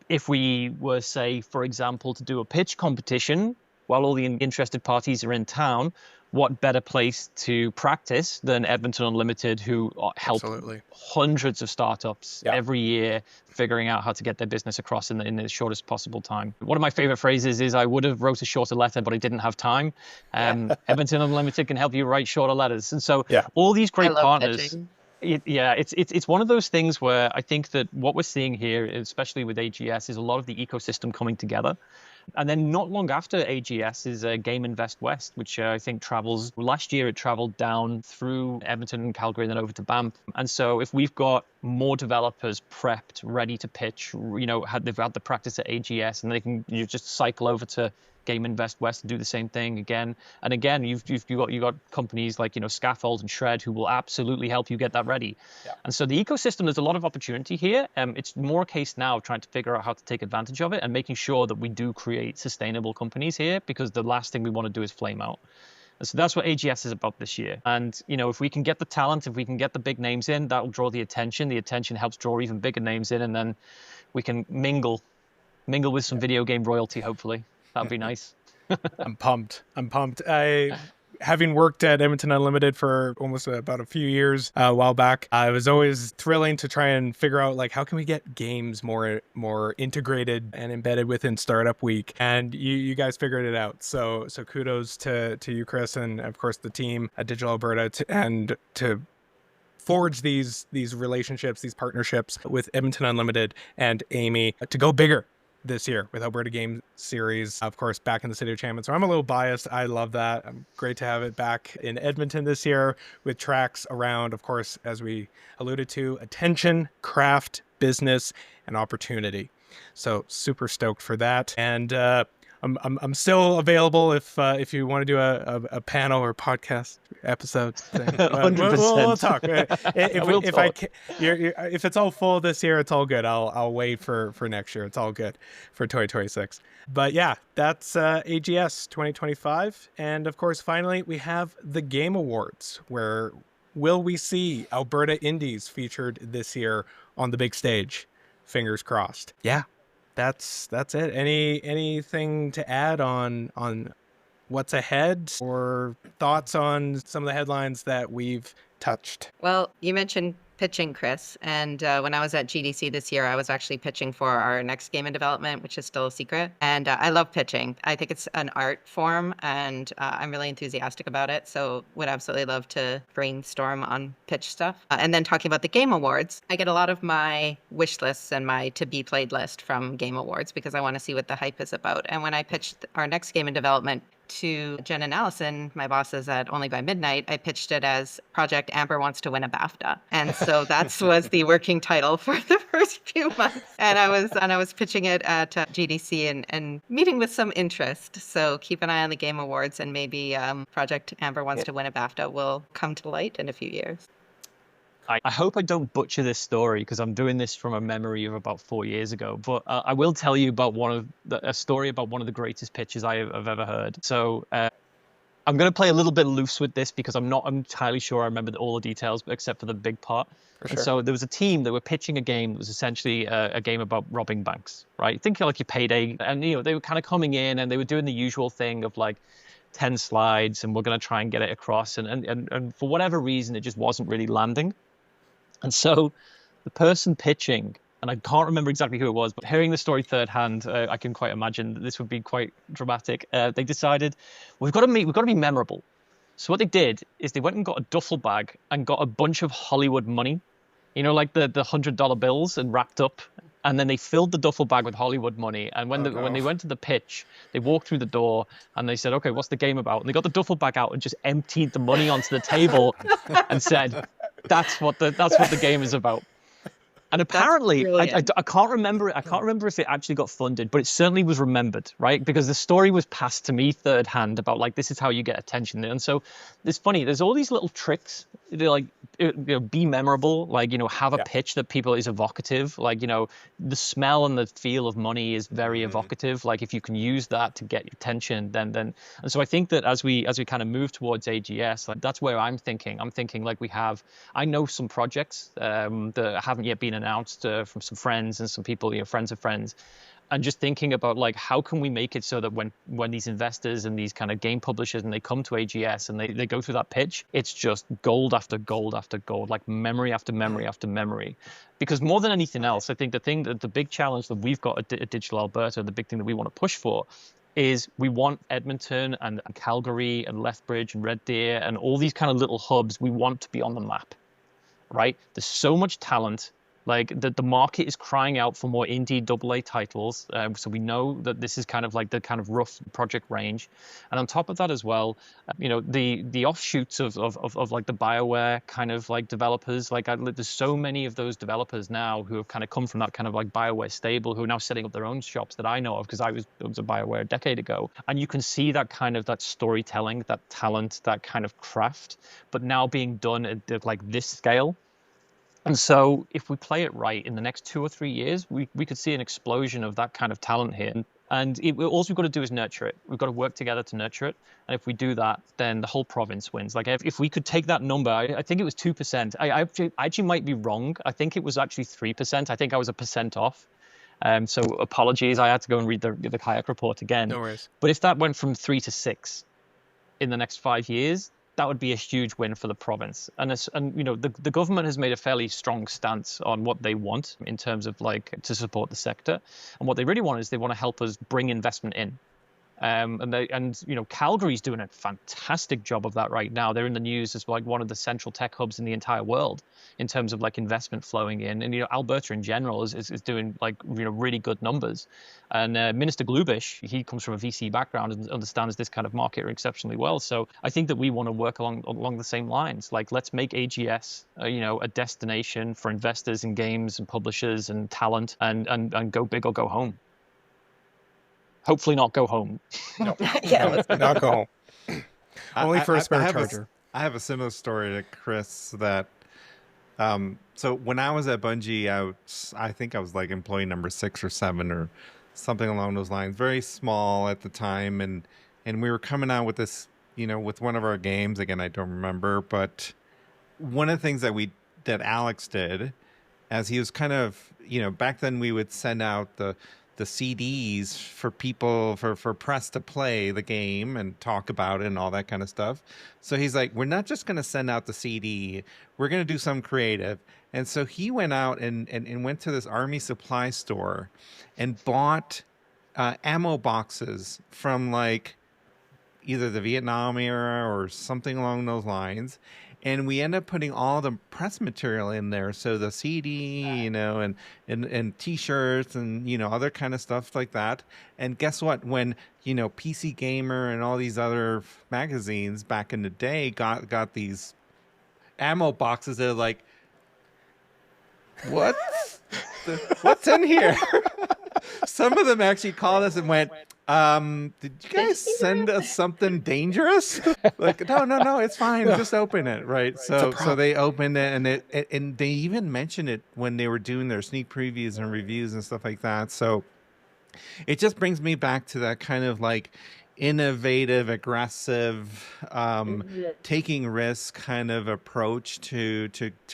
Speaker 2: if we were, say, for example, to do a pitch competition while all the interested parties are in town, what better place to practice than Edmonton Unlimited, who help hundreds of startups every year figuring out how to get their business across in the shortest possible time. One of my favorite phrases is, I would have wrote a shorter letter, but I didn't have time. Edmonton Unlimited can help you write shorter letters. And so all these great partners. Pitching. It's one of those things where I think that what we're seeing here, especially with AGS, is a lot of the ecosystem coming together. And then not long after AGS is Game Invest West, which I think travels, last year it traveled down through Edmonton and Calgary and then over to Banff. And so if we've got more developers prepped, ready to pitch, they've had the practice at AGS, and they can just cycle over to Game Invest West and do the same thing again and again. You've got companies like Scaffold and Shred who will absolutely help you get that ready. And so the ecosystem, there's a lot of opportunity here. It's more a case now of trying to figure out how to take advantage of it and making sure that we do create sustainable companies here, because the last thing we want to do is flame out. And so that's what AGS is about this year. And if we can get the talent, if we can get the big names in, that will draw the attention. The attention helps draw even bigger names in, and then we can mingle with some video game royalty, hopefully. That'd be nice.
Speaker 1: I'm pumped. Having worked at Edmonton Unlimited for almost about a few years a while back, I was always thrilling to try and figure out like, how can we get games more integrated and embedded within Startup Week, and you guys figured it out. So kudos to you, Chris, and of course the team at Digital Alberta to forge these relationships, these partnerships with Edmonton Unlimited and Amy to go bigger. this year with Alberta Games Series, of course, back in the city of Champion. So I'm a little biased. I love that. Great to have it back in Edmonton this year with tracks around, of course, as we alluded to, attention, craft, business, and opportunity. So super stoked for that. And I'm still available if you want to do a panel or podcast episode thing.
Speaker 2: 100%.
Speaker 1: We'll talk.
Speaker 2: Talk.
Speaker 1: If it's all full this year, it's all good. I'll wait for next year. It's all good for 2026. But yeah, that's AGS 2025. And of course, finally, we have the Game Awards, where will we see Alberta indies featured this year on the big stage? Fingers crossed. Yeah. That's it. Anything to add on what's ahead, or thoughts on some of the headlines that we've touched?
Speaker 4: Well, you mentioned pitching, Chris, and when I was at GDC this year, I was actually pitching for our next game in development, which is still a secret. And I love pitching. I think it's an art form, and I'm really enthusiastic about it. So would absolutely love to brainstorm on pitch stuff. And then talking about the Game Awards, I get a lot of my wish lists and my to be played list from Game Awards because I want to see what the hype is about. And when I pitched our next game in development to Jen and Allison, my bosses at Only by Midnight, I pitched it as Project Amber Wants to Win a BAFTA. And so that was the working title for the first few months. And I was pitching it at GDC and meeting with some interest. So keep an eye on the Game Awards, and maybe Project Amber Wants to Win a BAFTA will come to light in a few years.
Speaker 2: I hope I don't butcher this story because I'm doing this from a memory of about 4 years ago. But I will tell you about a story about one of the greatest pitches I've ever heard. So I'm going to play a little bit loose with this because I'm not entirely sure I remember all the details, except for the big part.
Speaker 1: For
Speaker 2: And
Speaker 1: sure.
Speaker 2: so there was a team that were pitching a game that was essentially a game about robbing banks, right? Think of like your Payday, and they were kind of coming in and they were doing the usual thing of like 10 slides, and we're going to try and get it across. And for whatever reason, it just wasn't really landing. And so the person pitching, and I can't remember exactly who it was, but hearing the story third hand, I can quite imagine that this would be quite dramatic. They decided, we've got to be memorable. So what they did is they went and got a duffel bag and got a bunch of Hollywood money, like the $100 bills, and wrapped up. And then they filled the duffel bag with Hollywood money. And when they went to the pitch, they walked through the door and they said, okay, what's the game about? And they got the duffel bag out and just emptied the money onto the table and said, that's what the game is about. And apparently, I can't remember if it actually got funded, but it certainly was remembered, right? Because the story was passed to me third hand about like, this is how you get attention. And so it's funny, there's all these little tricks, like, be memorable, like, have a pitch that people is evocative, like, the smell and the feel of money is very evocative. Like if you can use that to get attention, then, and so I think that as we kind of move towards AGS, like that's where I'm thinking like I know some projects that haven't yet been announced from some friends and some people, friends of friends, and just thinking about like how can we make it so that when these investors and these kind of game publishers and they come to AGS and they go through that pitch, it's just gold after gold after gold, like memory after memory after memory. Because more than anything else, I think the big challenge that we've got at Digital Alberta, the big thing that we want to push for, is we want Edmonton and Calgary and Lethbridge and Red Deer and all these kind of little hubs, we want to be on the map, right? There's so much talent. Like the market is crying out for more indie AA titles. So we know that this is kind of like the kind of rough project range. And on top of that as well, the offshoots of like the BioWare kind of like developers, like there's so many of those developers now who have kind of come from that kind of like BioWare stable who are now setting up their own shops that I know of because I was a BioWare a decade ago. And you can see that kind of that storytelling, that talent, that kind of craft, but now being done at like this scale. And so if we play it right in the next 2 or 3 years, we could see an explosion of that kind of talent here. And all we've got to do is nurture it. We've got to work together to nurture it. And if we do that, then the whole province wins. Like if we could take that number, I think it was 2%. I actually might be wrong. I think it was actually 3%. I think I was 1% off. So apologies. I had to go and read the kayak report again.
Speaker 1: No worries.
Speaker 2: But if that went from 3 to 6 in the next 5 years, that would be a huge win for the province. And the government has made a fairly strong stance on what they want in terms of like to support the sector. And what they really want is they want to help us bring investment in. And Calgary's doing a fantastic job of that right now. They're in the news as like one of the central tech hubs in the entire world in terms of like investment flowing in. And Alberta in general is doing like really good numbers. And Minister Glubish, he comes from a VC background and understands this kind of market exceptionally well. So I think that we want to work along the same lines. Like, let's make AGS a destination for investors in games and publishers and talent, and go big or go home. Hopefully not go home.
Speaker 1: No,
Speaker 4: Yeah,
Speaker 1: no,
Speaker 4: let's
Speaker 1: not go home. Only for a spare charger.
Speaker 3: I have a similar story to Chris that. So when I was at Bungie, I think I was like employee number 6 or 7 or something along those lines. Very small at the time, and we were coming out with this, with one of our games. Again, I don't remember, but one of the things that Alex did, as he was kind of, back then we would send out the CDs for people for press to play the game and talk about it and all that kind of stuff. So he's like, we're not just going to send out the CD, we're going to do some creative. And so he went out and went to this army supply store and bought ammo boxes from like either the Vietnam era or something along those lines. And we end up putting all the press material in there. So the CD, and T-shirts and, other kind of stuff like that. And guess what? When, PC Gamer and all these other magazines back in the day got these ammo boxes, they're like, what's in here? Some of them actually called us and went, did you guys send us something dangerous? Like, no, it's fine. Just open it, right? So they opened it, and they even mentioned it when they were doing their sneak previews and reviews and stuff like that. So it just brings me back to that kind of like innovative, aggressive, taking risk kind of approach to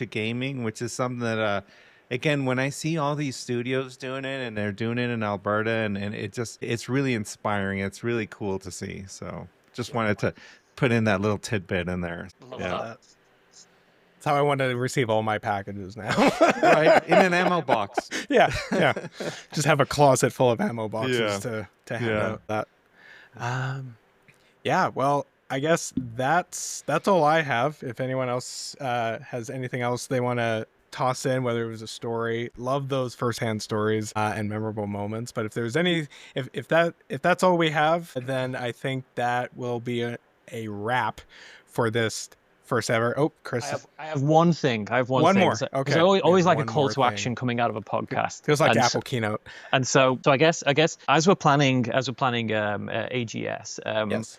Speaker 3: gaming, which is something that again, when I see all these studios doing it and they're doing it in Alberta, and it's really inspiring. It's really cool to see. So just wanted to put in that little tidbit in there.
Speaker 1: Yeah. That's how I want to receive all my packages now.
Speaker 3: Right? In an ammo box.
Speaker 1: Yeah. Just have a closet full of ammo boxes to hand out that. Well, I guess that's all I have. If anyone else has anything else they want to toss in, whether it was a story, love those firsthand stories and memorable moments. But if there's any, if that's all we have, then I think that will be a wrap for this first ever. Oh, Chris,
Speaker 2: I have one thing. I have one thing.
Speaker 1: More. Okay.
Speaker 2: I always like a call to action coming out of a podcast.
Speaker 1: Feels like Apple keynote.
Speaker 2: And so I guess as we're planning AGS,
Speaker 1: yes,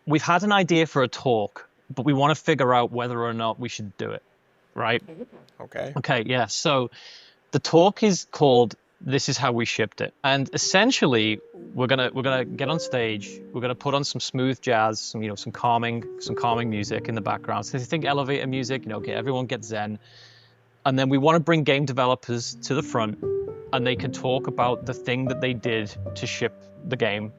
Speaker 2: we've had an idea for a talk, but we want to figure out whether or not we should do it. Right? Okay, yeah. So the talk is called "This Is How We Shipped It," and essentially we're gonna get on stage. We're gonna put on some smooth jazz, some calming music in the background. So if you think elevator music, everyone gets zen, and then we want to bring game developers to the front, and they can talk about the thing that they did to ship the game.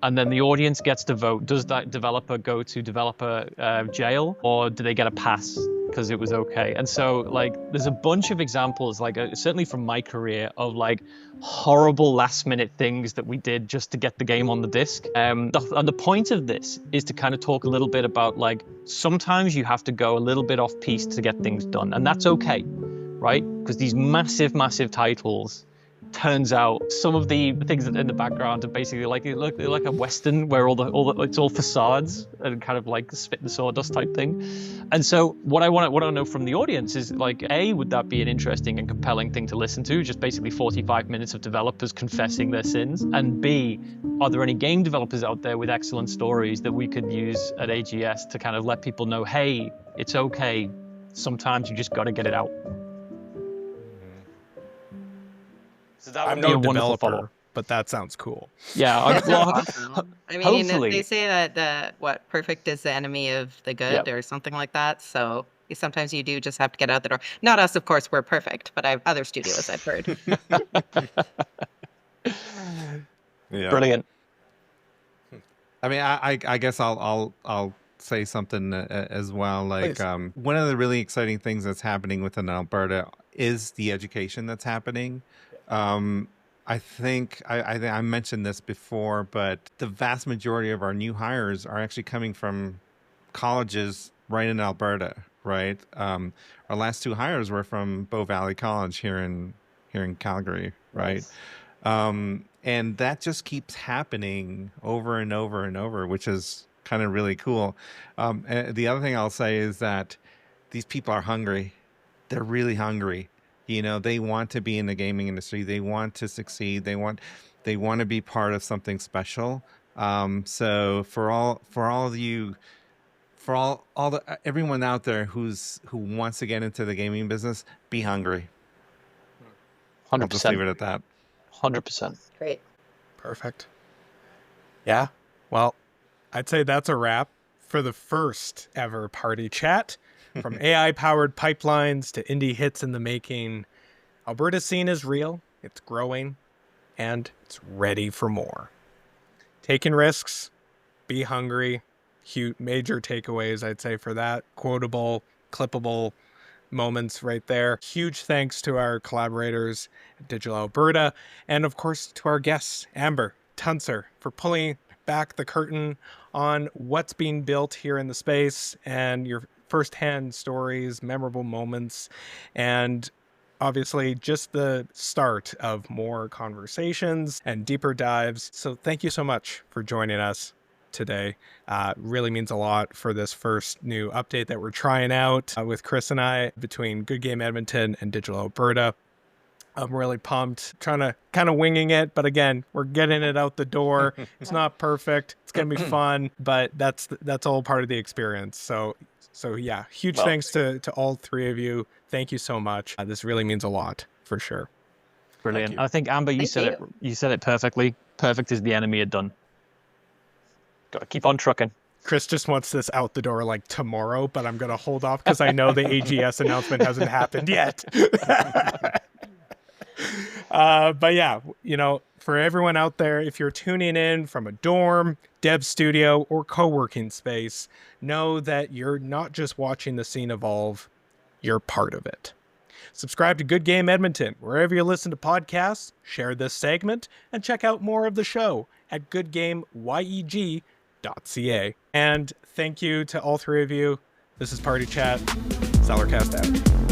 Speaker 2: And then the audience gets to vote. Does that developer go to developer jail, or do they get a pass because it was okay? And so, like, there's a bunch of examples, like certainly from my career, of like horrible last-minute things that we did just to get the game on the disc. And the point of this is to kind of talk a little bit about, like, sometimes you have to go a little bit off piece to get things done, and that's okay, right? Because these massive titles, turns out some of the things in the background are basically like a Western where it's all facades and kind of like spit the sawdust type thing. And so what I want to know from the audience is, like, A, would that be an interesting and compelling thing to listen to, just basically 45 minutes of developers confessing their sins? And B, are there any game developers out there with excellent stories that we could use at AGS to kind of let people know, hey, it's okay, sometimes you just got to get it out? So that
Speaker 1: I'm no developer, but that sounds cool.
Speaker 2: Yeah.
Speaker 4: Awesome. I mean,
Speaker 2: hopefully.
Speaker 4: they say that perfect is the enemy of the good, or something like that. So sometimes you do just have to get out the door. Not us, of course, we're perfect, but other studios I've heard.
Speaker 3: Yeah.
Speaker 2: Brilliant.
Speaker 3: I mean, I guess I'll say something as well. Like, one of the really exciting things that's happening within Alberta is the education that's happening. I think I mentioned this before, but the vast majority of our new hires are actually coming from colleges right in Alberta, right? Our last 2 hires were from Bow Valley College here in Calgary, right? And that just keeps happening over and over and over, which is kind of really cool. And the other thing I'll say is that these people are hungry. They're really hungry. They want to be in the gaming industry. They want to succeed. They want to be part of something special. So for all of you, for all the everyone out there who wants to get into the gaming business, be hungry.
Speaker 5: 100%.
Speaker 3: I'll just leave it at that.
Speaker 5: 100%.
Speaker 4: Great.
Speaker 1: Perfect. Yeah. Well, I'd say that's a wrap for the first ever party chat. From AI-powered pipelines to indie hits in the making, Alberta's scene is real, it's growing, and it's ready for more. Taking risks, be hungry, major takeaways, I'd say, for that. Quotable, clippable moments right there. Huge thanks to our collaborators at Digital Alberta, and of course to our guests, Amber, Tuncer, for pulling back the curtain on what's being built here in the space and your firsthand stories, memorable moments, and obviously just the start of more conversations and deeper dives. So thank you so much for joining us today. Really means a lot for this first new update that we're trying out with Chris and I between Good Game Edmonton and Digital Alberta. I'm really pumped, trying to kind of winging it. But again, we're getting it out the door. It's not perfect. It's going to be fun, but that's all part of the experience. So yeah, huge thanks to all 3 of you. Thank you so much. This really means a lot for sure.
Speaker 2: Brilliant. I think, Amber, you said it perfectly. Perfect is the enemy of done. Got to keep on trucking.
Speaker 1: Chris just wants this out the door like tomorrow, but I'm going to hold off because I know the AGS announcement hasn't happened yet. But yeah, for everyone out there, if you're tuning in from a dorm, dev studio, or co-working space, know that you're not just watching the scene evolve, you're part of it. Subscribe to Good Game Edmonton wherever you listen to podcasts, share this segment, and check out more of the show at goodgameyeg.ca. And thank you to all 3 of you. This is Party Chat. Cellarcast out.